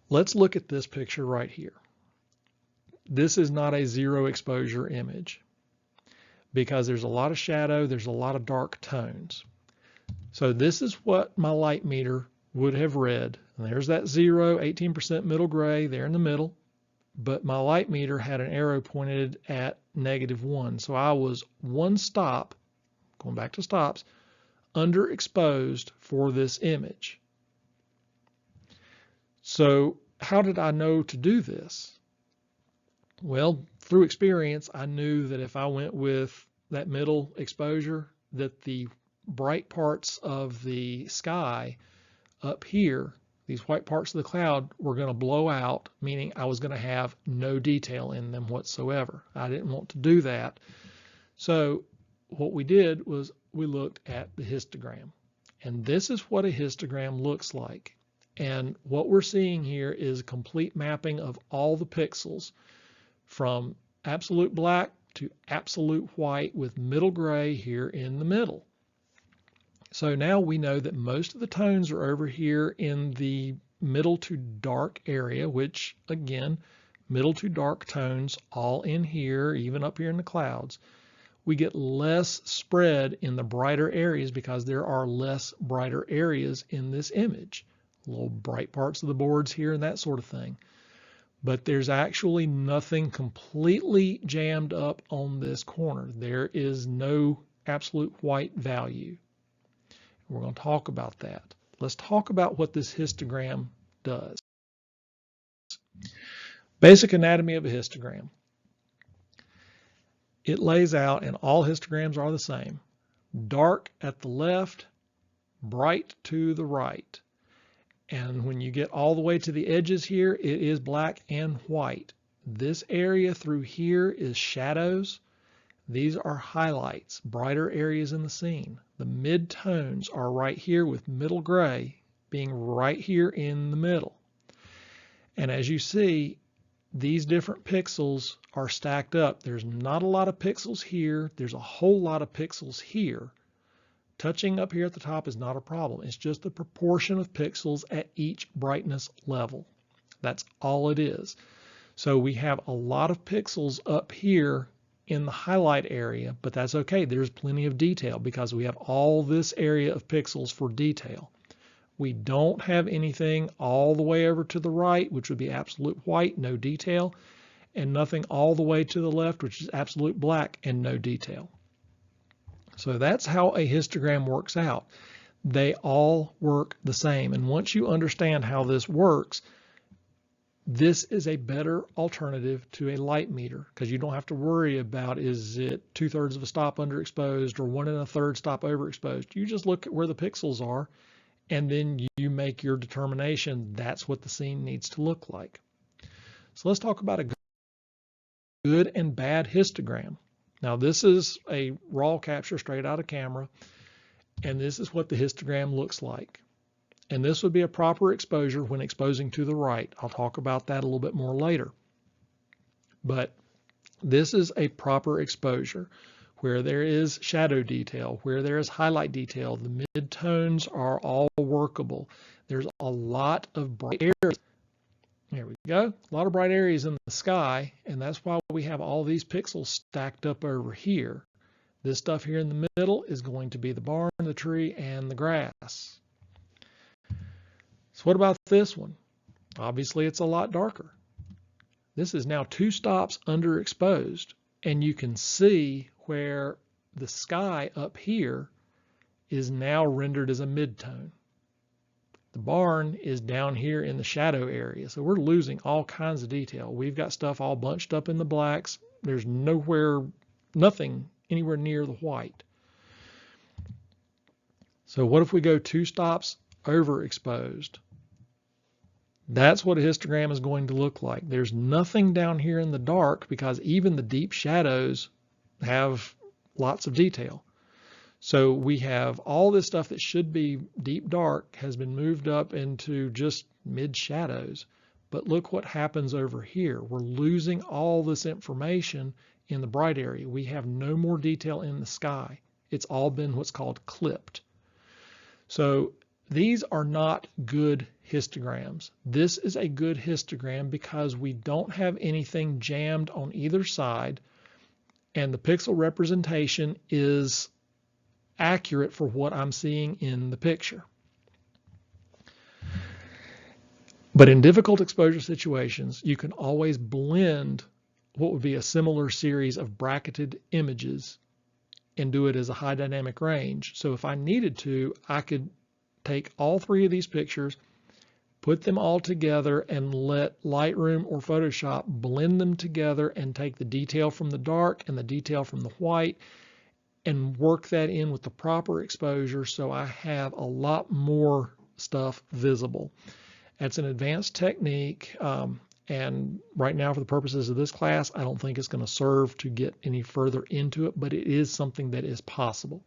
[SPEAKER 1] Let's look at this picture right here. This is not a zero exposure image because there's a lot of shadow, there's a lot of dark tones. So this is what my light meter would have read. And there's that 0, 18% middle gray there in the middle, but my light meter had an arrow pointed at -1. So I was 1 stop, going back to stops, underexposed for this image. So how did I know to do this? Well, through experience, I knew that if I went with that middle exposure, that the bright parts of the sky up here, these white parts of the cloud, were going to blow out, meaning I was going to have no detail in them whatsoever. I didn't want to do that. So what we did was we looked at the histogram. And this is what a histogram looks like. And what we're seeing here is a complete mapping of all the pixels from absolute black to absolute white with middle gray here in the middle. So now we know that most of the tones are over here in the middle to dark area, which again, middle to dark tones all in here, even up here in the clouds. We get less spread in the brighter areas because there are less brighter areas in this image. Little bright parts of the boards here and that sort of thing. But there's actually nothing completely jammed up on this corner. There is no absolute white value. We're going to talk about that. Let's talk about what this histogram does. Basic anatomy of a histogram. It lays out, and all histograms are the same, dark at the left, bright to the right. And when you get all the way to the edges here, it is black and white. This area through here is shadows. These are highlights, brighter areas in the scene. The mid-tones are right here with middle gray being right here in the middle. And as you see, these different pixels are stacked up. There's not a lot of pixels here. There's a whole lot of pixels here. Touching up here at the top is not a problem. It's just the proportion of pixels at each brightness level. That's all it is. So we have a lot of pixels up here in the highlight area, but that's okay. There's plenty of detail because we have all this area of pixels for detail. We don't have anything all the way over to the right, which would be absolute white, no detail, and nothing all the way to the left, which is absolute black and no detail. So that's how a histogram works out. They all work the same. And once you understand how this works, this is a better alternative to a light meter because you don't have to worry about is it 2/3 of a stop underexposed or 1 1/3 stop overexposed. You just look at where the pixels are and then you make your determination that's what the scene needs to look like. So let's talk about a good and bad histogram. Now this is a raw capture straight out of camera, and this is what the histogram looks like. And this would be a proper exposure when exposing to the right. I'll talk about that a little bit more later. But this is a proper exposure where there is shadow detail, where there is highlight detail. The mid-tones are all workable. There's a lot of bright areas. There we go. A lot of bright areas in the sky, and that's why we have all these pixels stacked up over here. This stuff here in the middle is going to be the barn, the tree, and the grass. So what about this one? Obviously it's a lot darker. This is now 2 stops underexposed, and you can see where the sky up here is now rendered as a mid-tone. The barn is down here in the shadow area, so we're losing all kinds of detail. We've got stuff all bunched up in the blacks. There's nothing anywhere near the white. So what if we go 2 stops overexposed? That's what a histogram is going to look like. There's nothing down here in the dark because even the deep shadows have lots of detail. So we have all this stuff that should be deep dark has been moved up into just mid shadows. But look what happens over here. We're losing all this information in the bright area. We have no more detail in the sky. It's all been what's called clipped. So these are not good histograms. This is a good histogram because we don't have anything jammed on either side, and the pixel representation is accurate for what I'm seeing in the picture. But in difficult exposure situations, you can always blend what would be a similar series of bracketed images and do it as a high dynamic range. So if I needed to, I could take all 3 of these pictures, put them all together, and let Lightroom or Photoshop blend them together and take the detail from the dark and the detail from the white and work that in with the proper exposure so I have a lot more stuff visible. That's an advanced technique, and right now for the purposes of this class, I don't think it's going to serve to get any further into it, but it is something that is possible.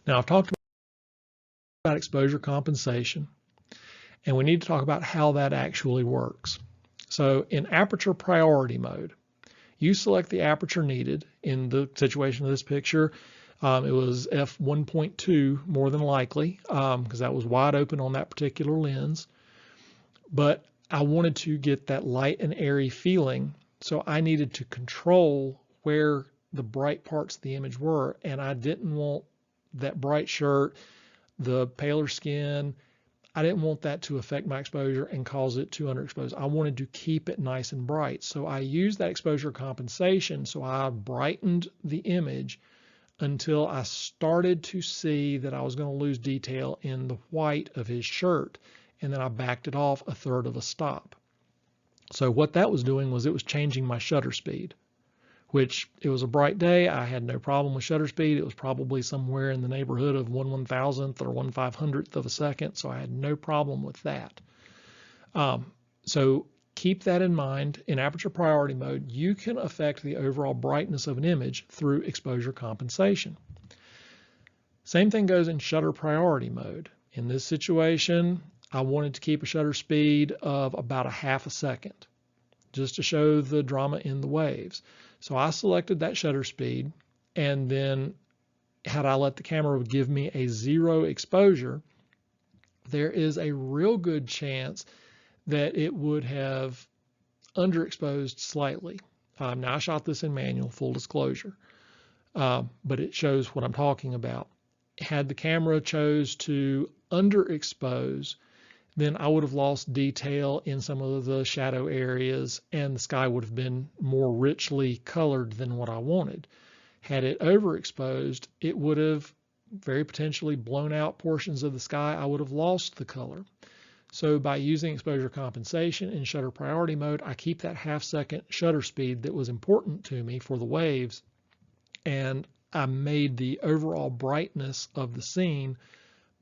[SPEAKER 1] Now, I've talked about exposure compensation, and we need to talk about how that actually works. So in aperture priority mode, you select the aperture needed. In the situation of this picture, it was f1.2 more than likely, because that was wide open on that particular lens. But I wanted to get that light and airy feeling, so I needed to control where the bright parts of the image were, and I didn't want that bright shirt, the paler skin, I didn't want that to affect my exposure and cause it to underexpose. I wanted to keep it nice and bright. So I used that exposure compensation. So I brightened the image until I started to see that I was going to lose detail in the white of his shirt. And then I backed it off a third of a stop. So what that was doing was it was changing my shutter speed, which it was a bright day. I had no problem with shutter speed. It was probably somewhere in the neighborhood of 1/1000th or 1/500th of a second, so I had no problem with that. So keep that in mind. In aperture priority mode, you can affect the overall brightness of an image through exposure compensation. Same thing goes in shutter priority mode. In this situation, I wanted to keep a shutter speed of about 1/2 a second, just to show the drama in the waves. So I selected that shutter speed, and then had I let the camera give me a 0 exposure, there is a real good chance that it would have underexposed slightly. Now I shot this in manual, full disclosure, but it shows what I'm talking about. Had the camera chose to underexpose, then I would have lost detail in some of the shadow areas, and the sky would have been more richly colored than what I wanted. Had it overexposed, it would have very potentially blown out portions of the sky. I would have lost the color. So by using exposure compensation in shutter priority mode, I keep that 1/2 second shutter speed that was important to me for the waves, and I made the overall brightness of the scene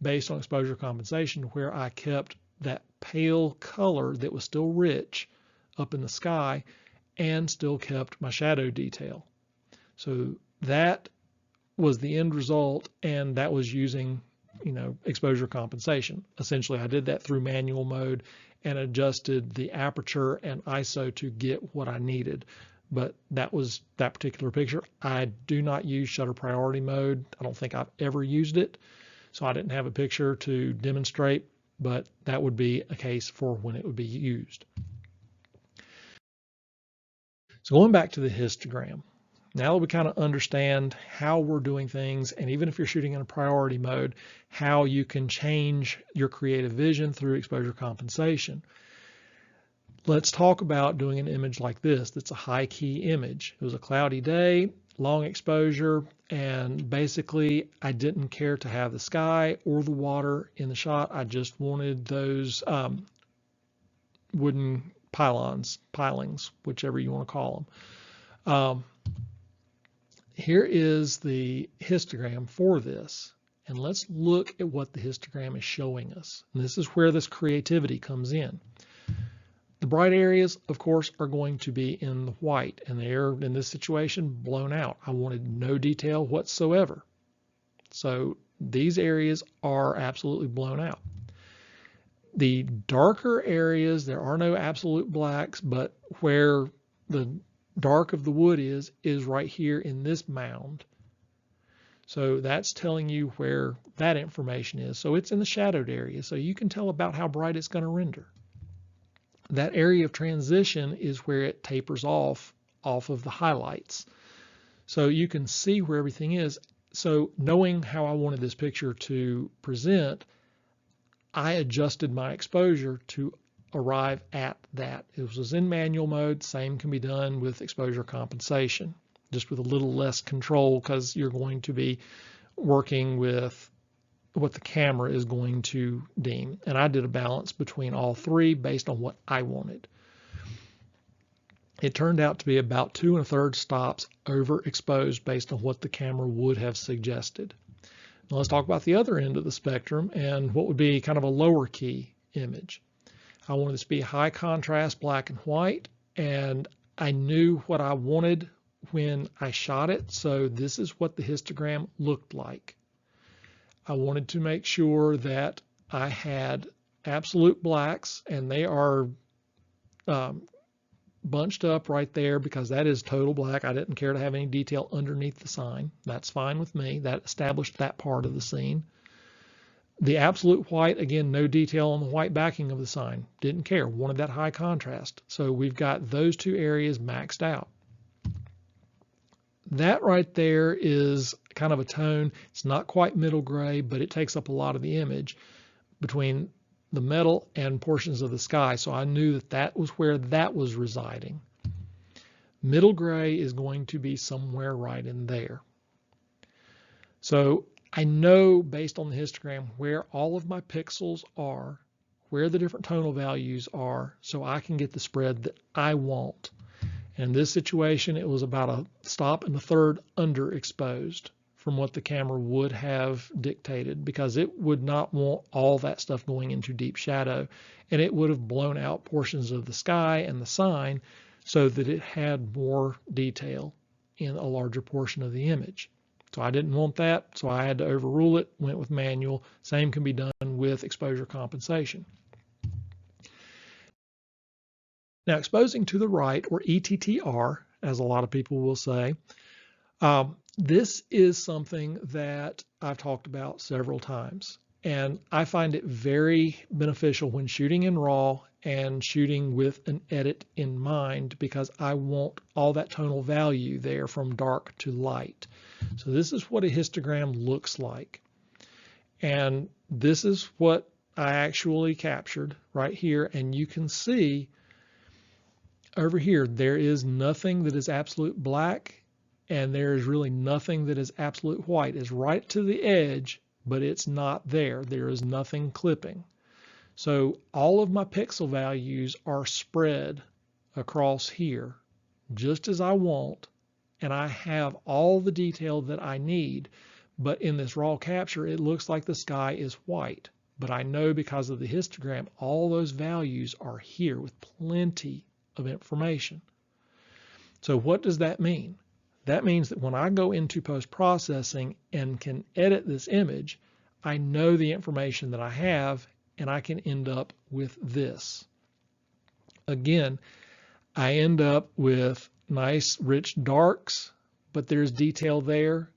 [SPEAKER 1] based on exposure compensation, where I kept that pale color that was still rich up in the sky and still kept my shadow detail. So that was the end result, and that was using, exposure compensation. Essentially, I did that through manual mode and adjusted the aperture and ISO to get what I needed. But that was that particular picture. I do not use shutter priority mode. I don't think I've ever used it. So I didn't have a picture to demonstrate, but that would be a case for when it would be used. So going back to the histogram, now that we kind of understand how we're doing things, and even if you're shooting in a priority mode, how you can change your creative vision through exposure compensation, let's talk about doing an image like this that's a high key image. It was a cloudy day, long exposure, and basically I didn't care to have the sky or the water in the shot. I just wanted those wooden pilings, whichever you want to call them. Here is the histogram for this, and let's look at what the histogram is showing us. And this is where this creativity comes in. The bright areas, of course, are going to be in the white, and they're, in this situation, blown out. I wanted no detail whatsoever. So these areas are absolutely blown out. The darker areas, there are no absolute blacks, but where the dark of the wood is right here in this mound. So that's telling you where that information is. So it's in the shadowed area, so you can tell about how bright it's going to render. That area of transition is where it tapers off of the highlights. So you can see where everything is. So knowing how I wanted this picture to present, I adjusted my exposure to arrive at that. It was in manual mode. Same can be done with exposure compensation, just with a little less control, because you're going to be working with what the camera is going to deem. And I did a balance between all three based on what I wanted. It turned out to be about 2 1/3 stops overexposed based on what the camera would have suggested. Now let's talk about the other end of the spectrum and what would be kind of a lower key image. I wanted this to be high contrast black and white, and I knew what I wanted when I shot it, so this is what the histogram looked like. I wanted to make sure that I had absolute blacks, and they are bunched up right there because that is total black. I didn't care to have any detail underneath the sign. That's fine with me. That established that part of the scene. The absolute white, again, no detail on the white backing of the sign. Didn't care. Wanted that high contrast. So we've got those two areas maxed out. That right there is kind of a tone. It's not quite middle gray, but it takes up a lot of the image between the metal and portions of the sky. So I knew that that was where that was residing. Middle gray is going to be somewhere right in there. So I know based on the histogram where all of my pixels are, where the different tonal values are, so I can get the spread that I want. In this situation, it was about a stop and a third underexposed from what the camera would have dictated, because it would not want all that stuff going into deep shadow, and it would have blown out portions of the sky and the sign so that it had more detail in a larger portion of the image. So I didn't want that, so I had to overrule it, went with manual. Same can be done with exposure compensation. Now, exposing to the right, or ETTR, as a lot of people will say, this is something that I've talked about several times, and I find it very beneficial when shooting in RAW and shooting with an edit in mind, because I want all that tonal value there from dark to light. So this is what a histogram looks like, and this is what I actually captured right here, and you can see over here there is nothing that is absolute black, and there is really nothing that is absolute white. It's right to the edge, but it's not there. There is nothing clipping. So all of my pixel values are spread across here just as I want, and I have all the detail that I need. But in this raw capture, it looks like the sky is white. But I know because of the histogram, all those values are here with plenty of information. So what does that mean? That means that when I go into post-processing and can edit this image, I know the information that I have, and I can end up with this. Again, I end up with nice rich darks, but there's detail there.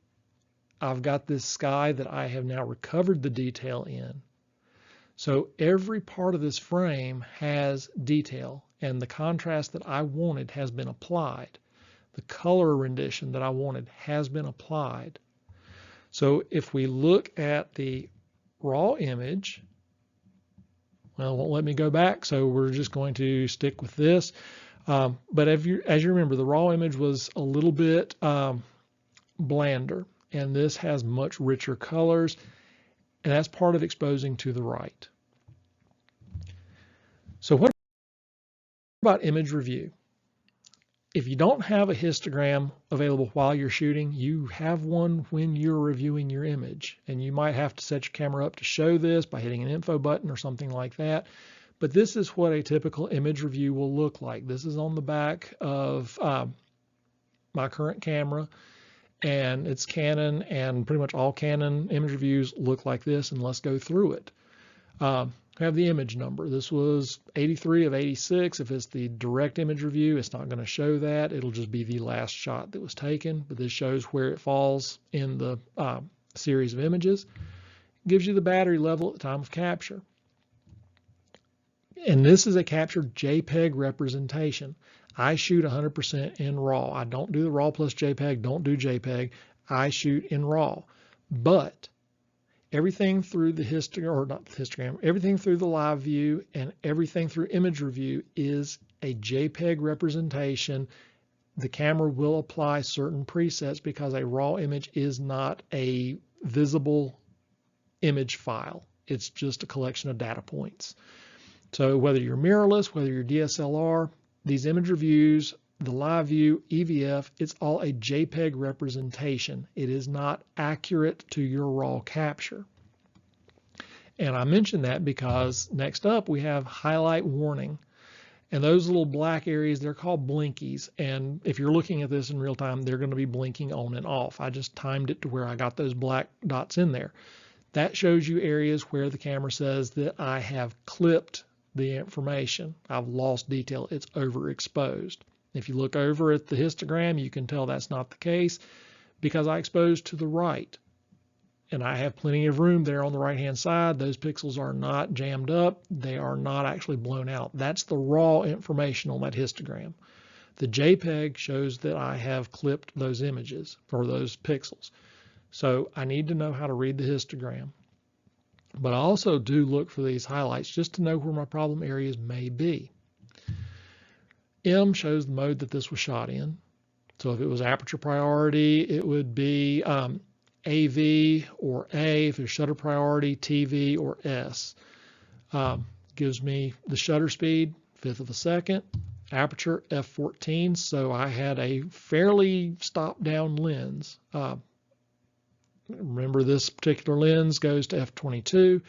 [SPEAKER 1] I've got this sky that I have now recovered the detail in. So every part of this frame has detail, and the contrast that I wanted has been applied. The color rendition that I wanted has been applied. So if we look at the raw image, well, it won't let me go back, so we're just going to stick with this. But as you remember, the raw image was a little bit blander, and this has much richer colors, and that's part of exposing to the right. So what about image review? If you don't have a histogram available while you're shooting, you have one when you're reviewing your image, and you might have to set your camera up to show this by hitting an info button or something like that. But this is what a typical image review will look like. This is on the back of my current camera, and it's Canon, and pretty much all Canon image reviews look like this, and let's go through it. I have the image number. This was 83 of 86. If it's the direct image review, it's not going to show that. It'll just be the last shot that was taken, but this shows where it falls in the series of images. It gives you the battery level at the time of capture. And this is a captured JPEG representation. I shoot 100% in RAW. I don't do the RAW plus JPEG, don't do JPEG. I shoot in RAW. But everything through the histogram, everything through the live view, and everything through image review is a JPEG representation. The camera will apply certain presets because a raw image is not a visible image file. It's just a collection of data points. So whether you're mirrorless, whether you're DSLR, these image reviews, the live view, EVF, it's all a JPEG representation. It is not accurate to your raw capture. And I mention that because next up we have highlight warning. And those little black areas, they're called blinkies. And if you're looking at this in real time, they're going to be blinking on and off. I just timed it to where I got those black dots in there. That shows you areas where the camera says that I have clipped the information. I've lost detail. It's overexposed. If you look over at the histogram, you can tell that's not the case because I exposed to the right. And I have plenty of room there on the right-hand side. Those pixels are not jammed up. They are not actually blown out. That's the raw information on that histogram. The JPEG shows that I have clipped those images or those pixels. So I need to know how to read the histogram. But I also do look for these highlights just to know where my problem areas may be. M shows the mode that this was shot in. So if it was aperture priority, it would be AV or A. If it's shutter priority, TV or S. Gives me the shutter speed, 1/5 of a second. Aperture, f14. So I had a fairly stop-down lens. Remember, this particular lens goes to f22.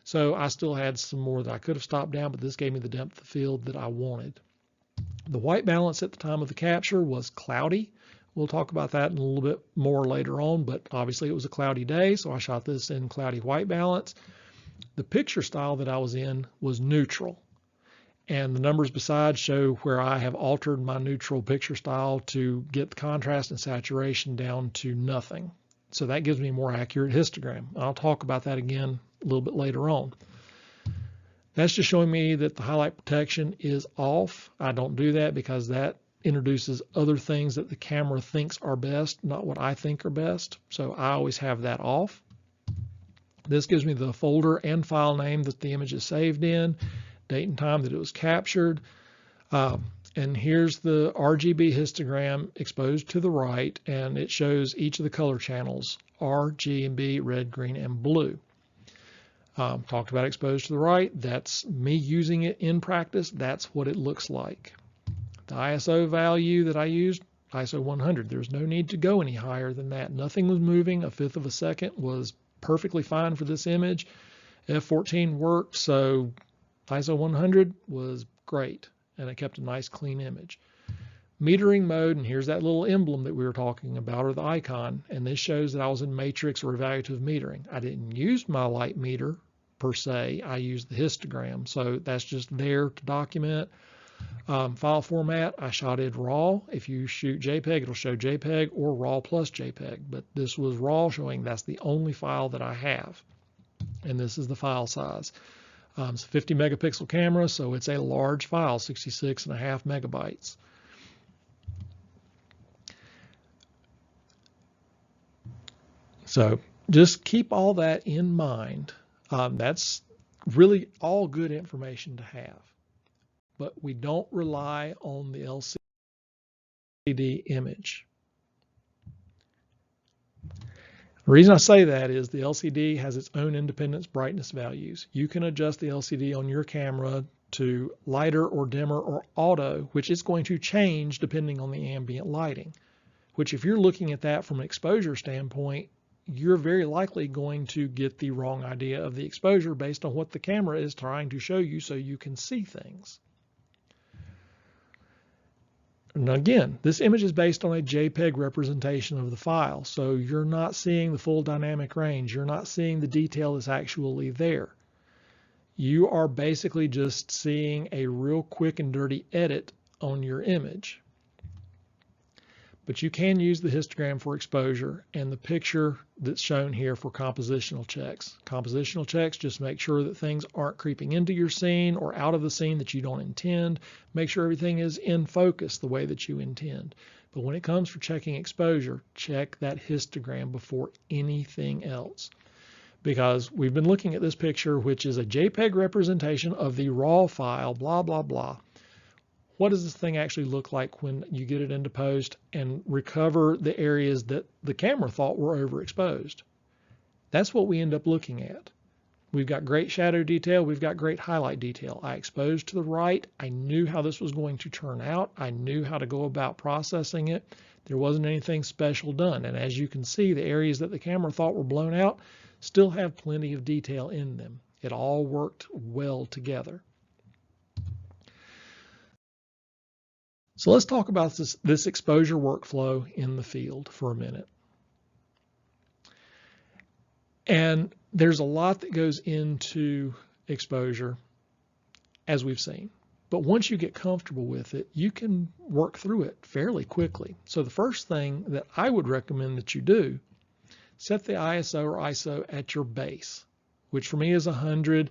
[SPEAKER 1] So I still had some more that I could have stopped down, but this gave me the depth of field that I wanted. The white balance at the time of the capture was cloudy. We'll talk about that in a little bit more later on, but obviously it was a cloudy day, so I shot this in cloudy white balance. The picture style that I was in was neutral, and the numbers beside show where I have altered my neutral picture style to get the contrast and saturation down to nothing. So that gives me a more accurate histogram. I'll talk about that again a little bit later on. That's just showing me that the highlight protection is off. I don't do that because that introduces other things that the camera thinks are best, not what I think are best. So I always have that off. This gives me the folder and file name that the image is saved in, date and time that it was captured. And here's the RGB histogram exposed to the right, and it shows each of the color channels, R, G, and B, red, green, and blue. Talked about exposed to the right. That's me using it in practice. That's what it looks like. The ISO value that I used, ISO 100. There's no need to go any higher than that. Nothing was moving. 1/5 of a second was perfectly fine for this image. F14 worked, so ISO 100 was great, and it kept a nice clean image. Metering mode, and here's that little emblem that we were talking about, or the icon, and this shows that I was in matrix or evaluative metering. I didn't use my light meter per se. I used the histogram, so that's just there to document. File format, I shot in RAW. If you shoot JPEG, it'll show JPEG or RAW plus JPEG, but this was RAW, showing that's the only file that I have. And this is the file size. It's a 50 megapixel camera, so it's a large file, 66.5 megabytes. So just keep all that in mind. That's really all good information to have. But we don't rely on the LCD image. The reason I say that is the LCD has its own independent brightness values. You can adjust the LCD on your camera to lighter or dimmer or auto, which is going to change depending on the ambient lighting, which if you're looking at that from an exposure standpoint, you're very likely going to get the wrong idea of the exposure based on what the camera is trying to show you so you can see things. And again, this image is based on a JPEG representation of the file, so you're not seeing the full dynamic range. You're not seeing the detail that's actually there. You are basically just seeing a real quick and dirty edit on your image. But you can use the histogram for exposure and the picture that's shown here for compositional checks. Compositional checks just make sure that things aren't creeping into your scene or out of the scene that you don't intend. Make sure everything is in focus the way that you intend. But when it comes for checking exposure, check that histogram before anything else. Because we've been looking at this picture, which is a JPEG representation of the raw file, blah, blah, blah. What does this thing actually look like when you get it into post and recover the areas that the camera thought were overexposed? That's what we end up looking at. We've got great shadow detail. We've got great highlight detail. I exposed to the right. I knew how this was going to turn out. I knew how to go about processing it. There wasn't anything special done. And as you can see, the areas that the camera thought were blown out still have plenty of detail in them. It all worked well together. So let's talk about this exposure workflow in the field for a minute. And there's a lot that goes into exposure, as we've seen. But once you get comfortable with it, you can work through it fairly quickly. So the first thing that I would recommend that you do, set the ISO or ISO at your base, which for me is 100.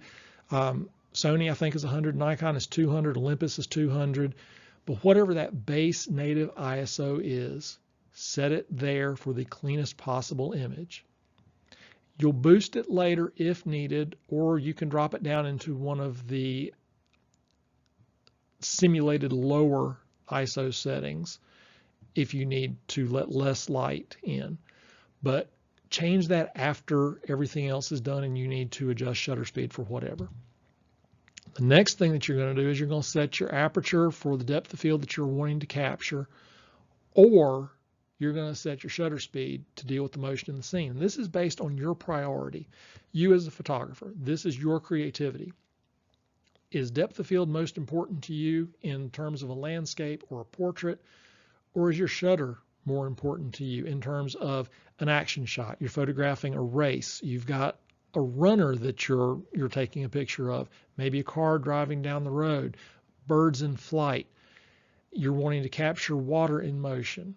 [SPEAKER 1] Sony, I think, is 100. Nikon is 200. Olympus is 200. But whatever that base native ISO is, set it there for the cleanest possible image. You'll boost it later if needed, or you can drop it down into one of the simulated lower ISO settings if you need to let less light in. But change that after everything else is done and you need to adjust shutter speed for whatever. The next thing that you're going to do is you're going to set your aperture for the depth of field that you're wanting to capture, or you're going to set your shutter speed to deal with the motion in the scene. And this is based on your priority. You as a photographer, this is your creativity. Is depth of field most important to you in terms of a landscape or a portrait, or is your shutter more important to you in terms of an action shot? You're photographing a race. You've got a runner that you're taking a picture of, maybe a car driving down the road, birds in flight. You're wanting to capture water in motion.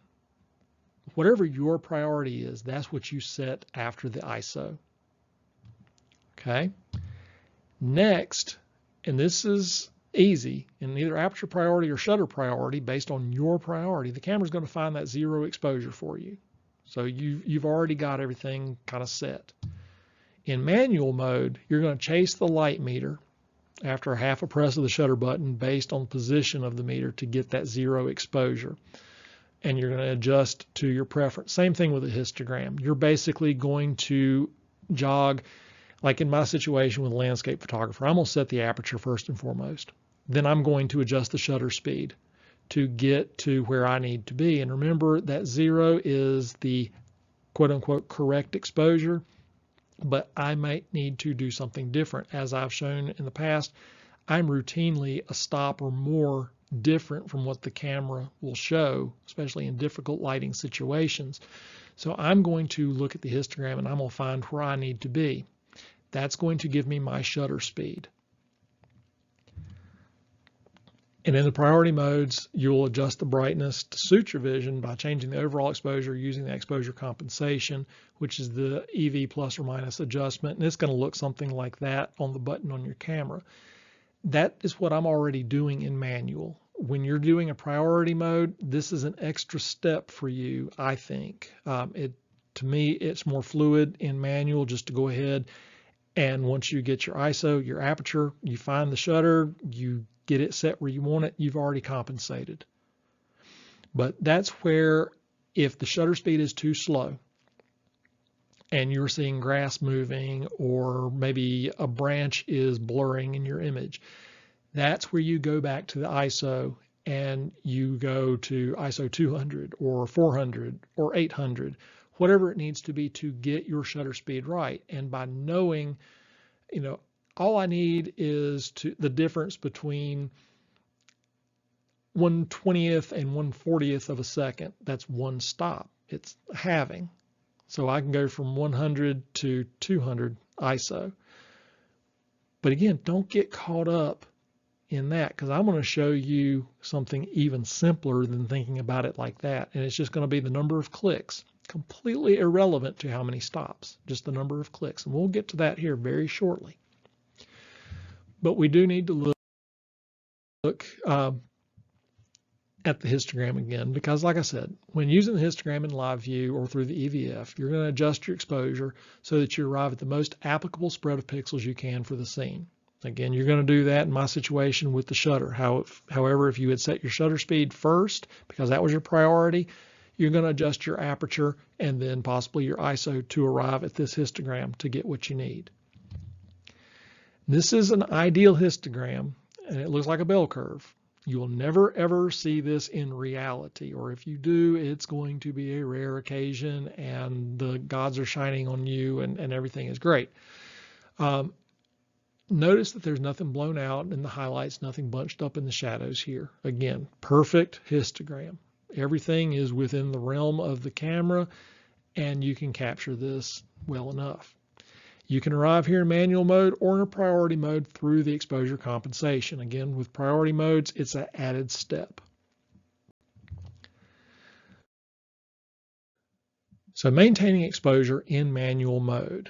[SPEAKER 1] Whatever your priority is, that's what you set after the ISO. Okay. Next, and this is easy, in either aperture priority or shutter priority, based on your priority, the camera's going to find that zero exposure for you. So you've already got everything kind of set. In manual mode, you're going to chase the light meter after half a press of the shutter button based on the position of the meter to get that zero exposure. And you're going to adjust to your preference. Same thing with a histogram. You're basically going to jog, like in my situation with a landscape photographer, I'm going to set the aperture first and foremost. Then I'm going to adjust the shutter speed to get to where I need to be. And remember that zero is the quote unquote correct exposure, but I might need to do something different. As I've shown in the past, I'm routinely a stop or more different from what the camera will show, especially in difficult lighting situations. So I'm going to look at the histogram and I'm going to find where I need to be. That's going to give me my shutter speed. And in the priority modes, you'll adjust the brightness to suit your vision by changing the overall exposure using the exposure compensation, which is the EV plus or minus adjustment. And it's going to look something like that on the button on your camera. That is what I'm already doing in manual. When you're doing a priority mode, this is an extra step for you, I think. To me, it's more fluid in manual just to go ahead and once you get your ISO, your aperture, you find the shutter, you get it set where you want it, you've already compensated. But that's where if the shutter speed is too slow and you're seeing grass moving or maybe a branch is blurring in your image, that's where you go back to the ISO and you go to ISO 200 or 400 or 800, whatever it needs to be to get your shutter speed right. And by knowing, all I need is the difference between 1/20th and 1/40th of a second. That's one stop. It's halving. So I can go from 100 to 200 ISO. But again, don't get caught up in that because I'm going to show you something even simpler than thinking about it like that. And it's just going to be the number of clicks, completely irrelevant to how many stops, just the number of clicks. And we'll get to that here very shortly. But we do need to look at the histogram again, because like I said, when using the histogram in live view or through the EVF, you're going to adjust your exposure so that you arrive at the most applicable spread of pixels you can for the scene. Again, you're going to do that in my situation with the shutter. However, if you had set your shutter speed first, because that was your priority, you're going to adjust your aperture and then possibly your ISO to arrive at this histogram to get what you need. This is an ideal histogram, and it looks like a bell curve. You will never ever see this in reality, or if you do, it's going to be a rare occasion and the gods are shining on you and everything is great. Notice that there's nothing blown out in the highlights, nothing bunched up in the shadows here. Again, perfect histogram. Everything is within the realm of the camera, and you can capture this well enough. You can arrive here in manual mode or in a priority mode through the exposure compensation. Again, with priority modes, it's an added step. So maintaining exposure in manual mode.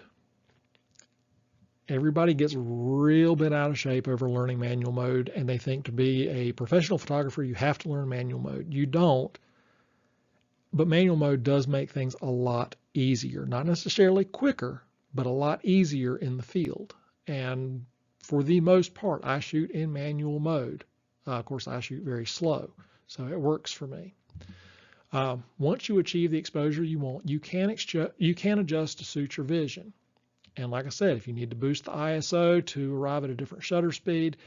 [SPEAKER 1] Everybody gets a real bit out of shape over learning manual mode, and they think to be a professional photographer, you have to learn manual mode. You don't, but manual mode does make things a lot easier. Not necessarily quicker, but a lot easier in the field. And for the most part, I shoot in manual mode. Of course, I shoot very slow, so it works for me. Once you achieve the exposure you want, you can adjust to suit your vision. And like I said, if you need to boost the ISO to arrive at a different shutter speed,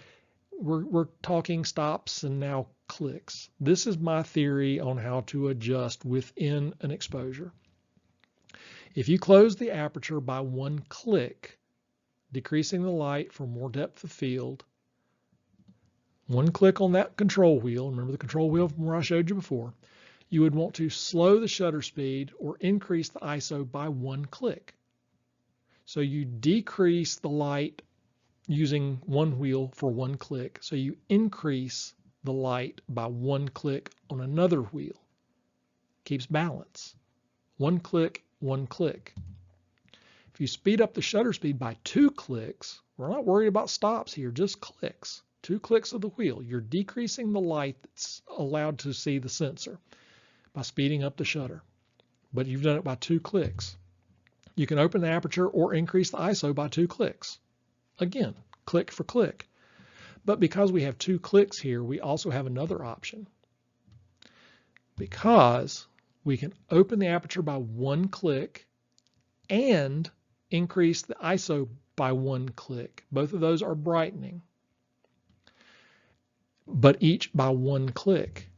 [SPEAKER 1] we're talking stops and now clicks. This is my theory on how to adjust within an exposure. If you close the aperture by 1 click, decreasing the light for more depth of field, 1 click on that control wheel, remember the control wheel from where I showed you before, you would want to slow the shutter speed or increase the ISO by 1 click. So you decrease the light using one wheel for 1 click. So you increase the light by 1 click on another wheel. Keeps balance. 1 click, 1 click. If you speed up the shutter speed by 2 clicks, we're not worried about stops here, just clicks. 2 clicks of the wheel. You're decreasing the light that's allowed to see the sensor by speeding up the shutter. But you've done it by 2 clicks. You can open the aperture or increase the ISO by 2 clicks. Again, click for click. But because we have 2 clicks here, we also have another option. Because we can open the aperture by 1 click and increase the ISO by 1 click. Both of those are brightening, but each by 1 click,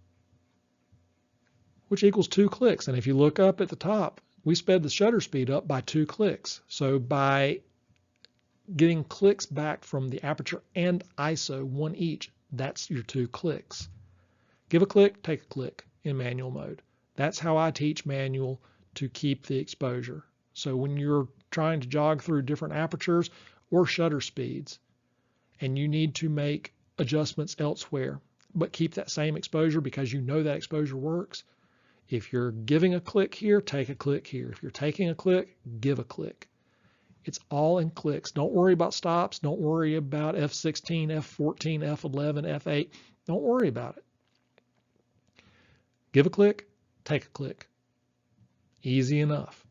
[SPEAKER 1] which equals 2 clicks. And if you look up at the top, we sped the shutter speed up by 2 clicks. So by getting clicks back from the aperture and ISO, 1 each, that's your 2 clicks. Give a click, take a click in manual mode. That's how I teach manual to keep the exposure. So when you're trying to jog through different apertures or shutter speeds, and you need to make adjustments elsewhere, but keep that same exposure because you know that exposure works, if you're giving a click here, take a click here. If you're taking a click, give a click. It's all in clicks. Don't worry about stops. Don't worry about F16, F14, F11, F8. Don't worry about it. Give a click, take a click. Easy enough.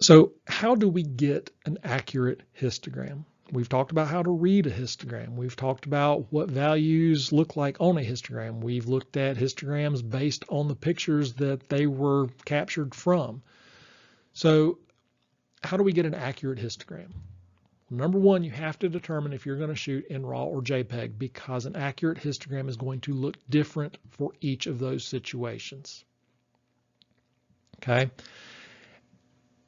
[SPEAKER 1] So how do we get an accurate histogram? We've talked about how to read a histogram. We've talked about what values look like on a histogram. We've looked at histograms based on the pictures that they were captured from. So how do we get an accurate histogram? Well, number one, you have to determine if you're going to shoot in RAW or JPEG, because an accurate histogram is going to look different for each of those situations. Okay?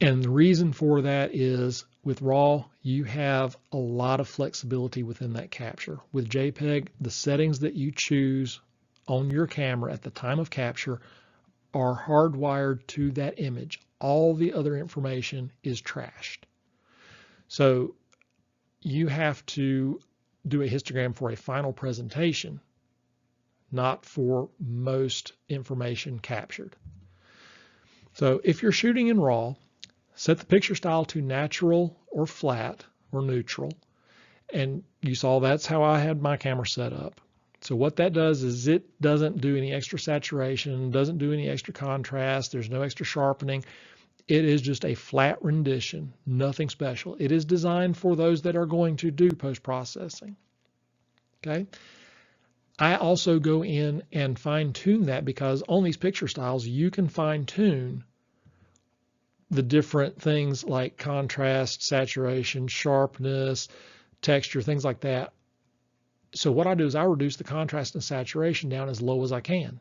[SPEAKER 1] And the reason for that is with RAW, you have a lot of flexibility within that capture. With JPEG, the settings that you choose on your camera at the time of capture are hardwired to that image. All the other information is trashed. So you have to do a histogram for a final presentation, not for most information captured. So if you're shooting in RAW, set the picture style to natural or flat or neutral. And you saw that's how I had my camera set up. So what that does is it doesn't do any extra saturation, doesn't do any extra contrast, there's no extra sharpening. It is just a flat rendition, nothing special. It is designed for those that are going to do post-processing. Okay. I also go in and fine-tune that, because on these picture styles you can fine-tune the different things like contrast, saturation, sharpness, texture, things like that. So what I do is I reduce the contrast and saturation down as low as I can.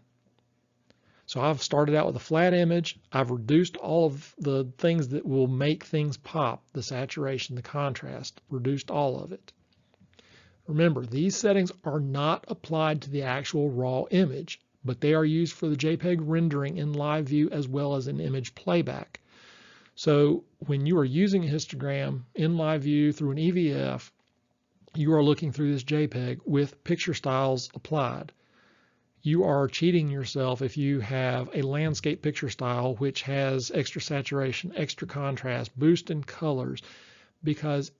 [SPEAKER 1] So I've started out with a flat image. I've reduced all of the things that will make things pop, the saturation, the contrast, reduced all of it. Remember, these settings are not applied to the actual raw image, but they are used for the JPEG rendering in live view as well as in image playback. So when you are using a histogram in live view through an EVF, you are looking through this JPEG with picture styles applied. You are cheating yourself if you have a landscape picture style which has extra saturation, extra contrast, boost in colors, because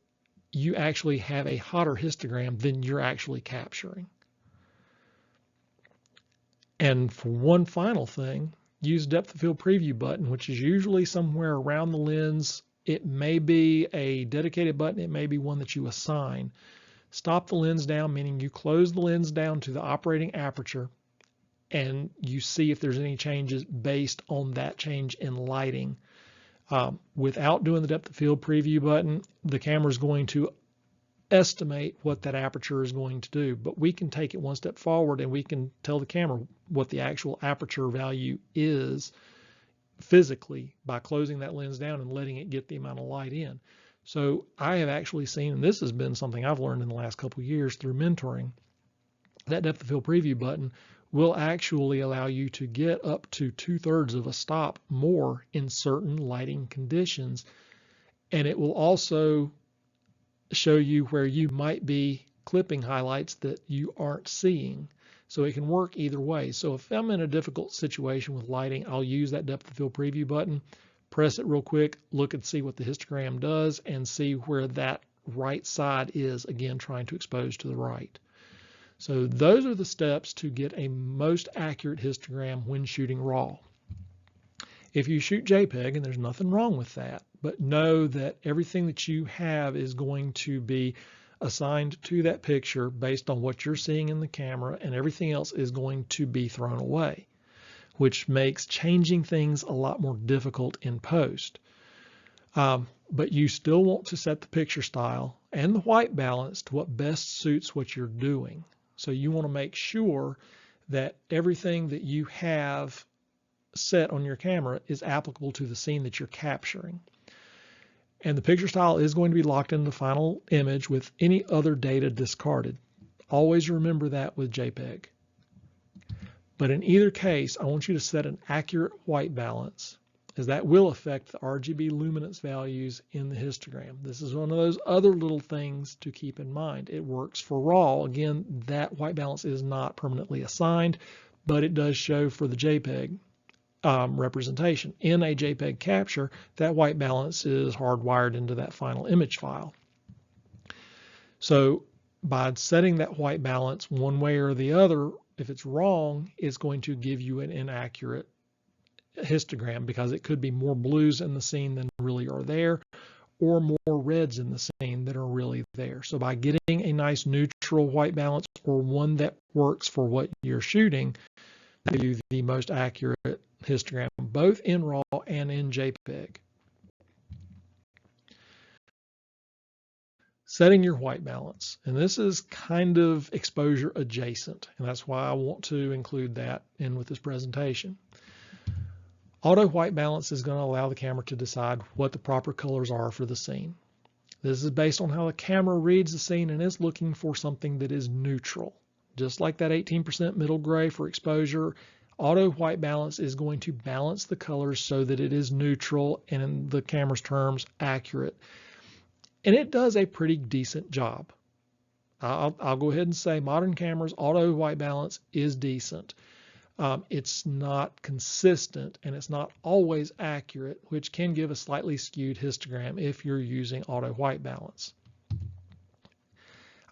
[SPEAKER 1] you actually have a hotter histogram than you're actually capturing. And for one final thing, use depth of field preview button, which is usually somewhere around the lens. It may be a dedicated button, it may be one that you assign. Stop the lens down, meaning you close the lens down to the operating aperture, and you see if there's any changes based on that change in lighting. Without doing the depth of field preview button, the camera is going to estimate what that aperture is going to do, but we can take it one step forward and we can tell the camera what the actual aperture value is physically by closing that lens down and letting it get the amount of light in. So I have actually seen, and this has been something I've learned in the last couple of years through mentoring, that depth of field preview button will actually allow you to get up to 2/3 of a stop more in certain lighting conditions. And it will also show you where you might be clipping highlights that you aren't seeing. So it can work either way. So if I'm in a difficult situation with lighting, I'll use that depth of field preview button, press it real quick, look and see what the histogram does, and see where that right side is, again, trying to expose to the right. So those are the steps to get a most accurate histogram when shooting RAW. If you shoot JPEG, and there's nothing wrong with that, but know that everything that you have is going to be assigned to that picture based on what you're seeing in the camera, and everything else is going to be thrown away, which makes changing things a lot more difficult in post. But you still want to set the picture style and the white balance to what best suits what you're doing. So you want to make sure that everything that you have set on your camera is applicable to the scene that you're capturing. And the picture style is going to be locked in the final image with any other data discarded. Always remember that with JPEG. But in either case, I want you to set an accurate white balance, as that will affect the RGB luminance values in the histogram. This is one of those other little things to keep in mind. It works for RAW. Again, that white balance is not permanently assigned, but it does show for the JPEG representation. In a JPEG capture, that white balance is hardwired into that final image file. So by setting that white balance one way or the other, if it's wrong, it's going to give you an inaccurate histogram, because it could be more blues in the scene than really are there, or more reds in the scene that are really there. So by getting a nice neutral white balance, or one that works for what you're shooting, give you the most accurate histogram, both in RAW and in JPEG. Setting your white balance, and this is kind of exposure adjacent, and that's why I want to include that in with this presentation. Auto white balance is going to allow the camera to decide what the proper colors are for the scene. This is based on how the camera reads the scene and is looking for something that is neutral. Just like that 18% middle gray for exposure, auto white balance is going to balance the colors so that it is neutral and, in the camera's terms, accurate. And it does a pretty decent job. I'll go ahead and say modern cameras, auto white balance is decent. It's not consistent and it's not always accurate, which can give a slightly skewed histogram if you're using auto white balance.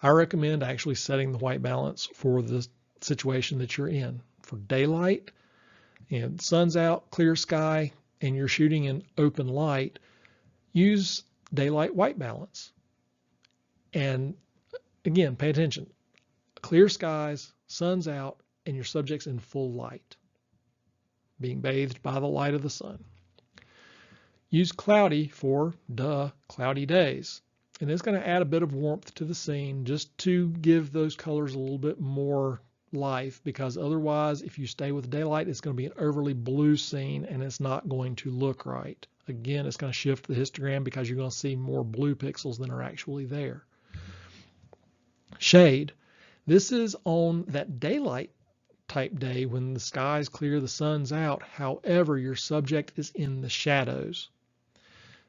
[SPEAKER 1] I recommend actually setting the white balance for the situation that you're in. For daylight, and sun's out, clear sky, and you're shooting in open light, use daylight white balance. And again, pay attention. Clear skies, sun's out, and your subject's in full light, being bathed by the light of the sun. Use cloudy for, cloudy days. And it's going to add a bit of warmth to the scene just to give those colors a little bit more life, because otherwise, if you stay with daylight, it's going to be an overly blue scene and it's not going to look right. Again, it's going to shift the histogram because you're going to see more blue pixels than are actually there. Shade. This is on that daylight type day when the sky's clear, the sun's out. However, your subject is in the shadows.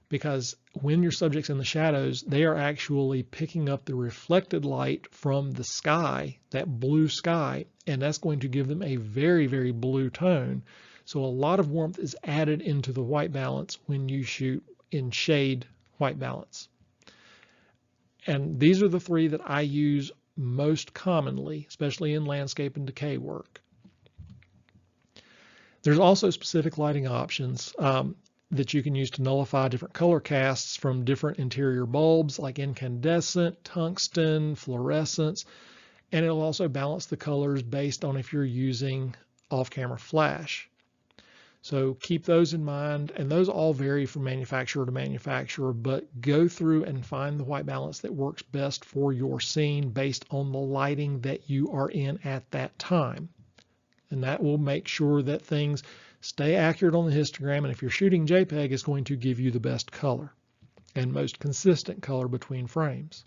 [SPEAKER 1] Because when your subject's in the shadows, they are actually picking up the reflected light from the sky, that blue sky, and that's going to give them a very, very blue tone. So a lot of warmth is added into the white balance when you shoot in shade white balance. And these are the three that I use most commonly, especially in landscape and decay work. There's also specific lighting options that you can use to nullify different color casts from different interior bulbs like incandescent, tungsten, fluorescence, and it'll also balance the colors based on if you're using off-camera flash. So keep those in mind, and those all vary from manufacturer to manufacturer, but go through and find the white balance that works best for your scene based on the lighting that you are in at that time. And that will make sure that things stay accurate on the histogram, and if you're shooting JPEG, it's going to give you the best color and most consistent color between frames.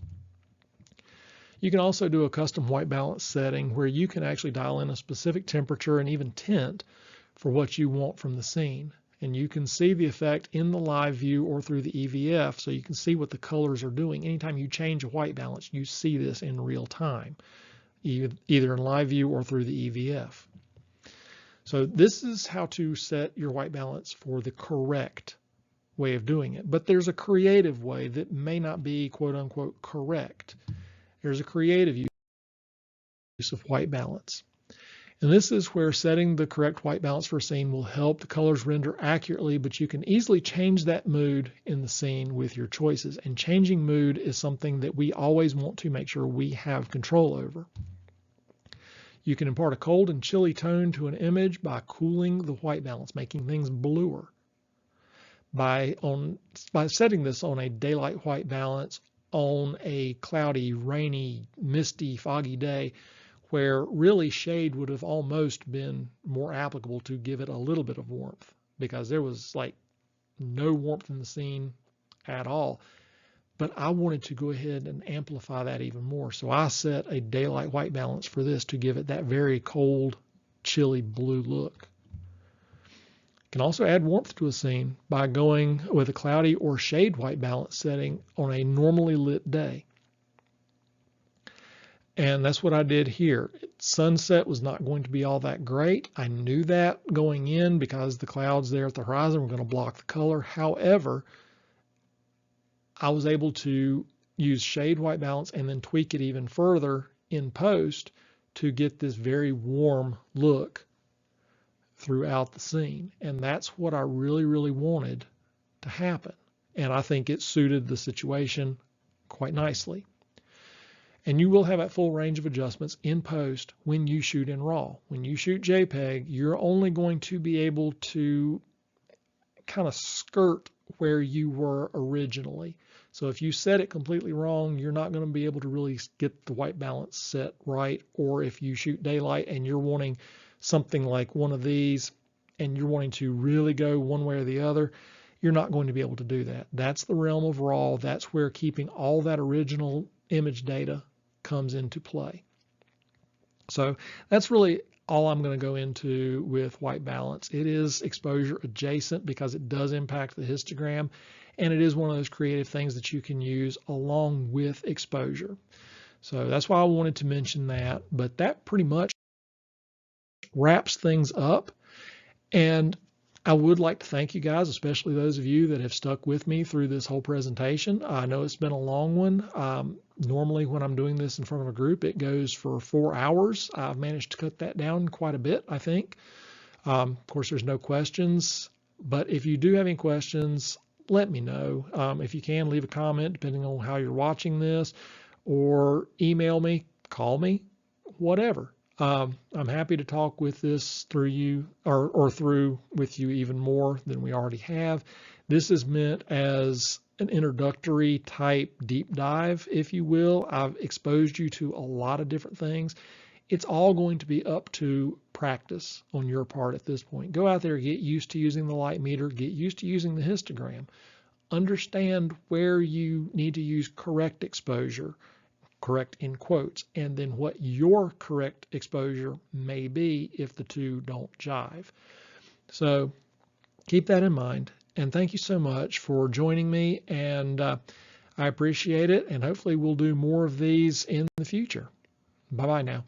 [SPEAKER 1] You can also do a custom white balance setting where you can actually dial in a specific temperature and even tint for what you want from the scene. And you can see the effect in the live view or through the EVF, so you can see what the colors are doing. Anytime you change a white balance, you see this in real time, either in live view or through the EVF. So this is how to set your white balance for the correct way of doing it. But there's a creative way that may not be quote unquote correct. There's a creative use of white balance. And this is where setting the correct white balance for a scene will help the colors render accurately, but you can easily change that mood in the scene with your choices. And changing mood is something that we always want to make sure we have control over. You can impart a cold and chilly tone to an image by cooling the white balance, making things bluer. By setting this on a daylight white balance on a cloudy, rainy, misty, foggy day, where really shade would have almost been more applicable to give it a little bit of warmth, because there was like no warmth in the scene at all. But I wanted to go ahead and amplify that even more. So I set a daylight white balance for this to give it that very cold, chilly blue look. You can also add warmth to a scene by going with a cloudy or shade white balance setting on a normally lit day. And that's what I did here. Sunset was not going to be all that great. I knew that going in because the clouds there at the horizon were going to block the color. However, I was able to use shade white balance and then tweak it even further in post to get this very warm look throughout the scene. And that's what I really, really wanted to happen. And I think it suited the situation quite nicely. And you will have that full range of adjustments in post when you shoot in RAW. When you shoot JPEG, you're only going to be able to kind of skirt where you were originally. So if you set it completely wrong, you're not going to be able to really get the white balance set right. Or if you shoot daylight and you're wanting something like one of these and you're wanting to really go one way or the other, you're not going to be able to do that. That's the realm of RAW. That's where keeping all that original image data comes into play. So that's really all I'm going to go into with white balance. It is exposure adjacent because it does impact the histogram, and it is one of those creative things that you can use along with exposure. So that's why I wanted to mention that, but that pretty much wraps things up. And I would like to thank you guys, especially those of you that have stuck with me through this whole presentation. I know it's been a long one. Normally when I'm doing this in front of a group, it goes for 4 hours. I've managed to cut that down quite a bit, I think. Of course, there's no questions, but if you do have any questions, let me know. If you can, leave a comment depending on how you're watching this, or email me, call me, whatever. I'm happy to talk with this through you or through with you even more than we already have. This is meant as an introductory type deep dive, if you will. I've exposed you to a lot of different things. It's all going to be up to practice on your part at this point. Go out there, get used to using the light meter, get used to using the histogram. Understand where you need to use correct exposure, correct in quotes, and then what your correct exposure may be if the two don't jive. So keep that in mind. And thank you so much for joining me, and I appreciate it, and hopefully we'll do more of these in the future. Bye-bye now.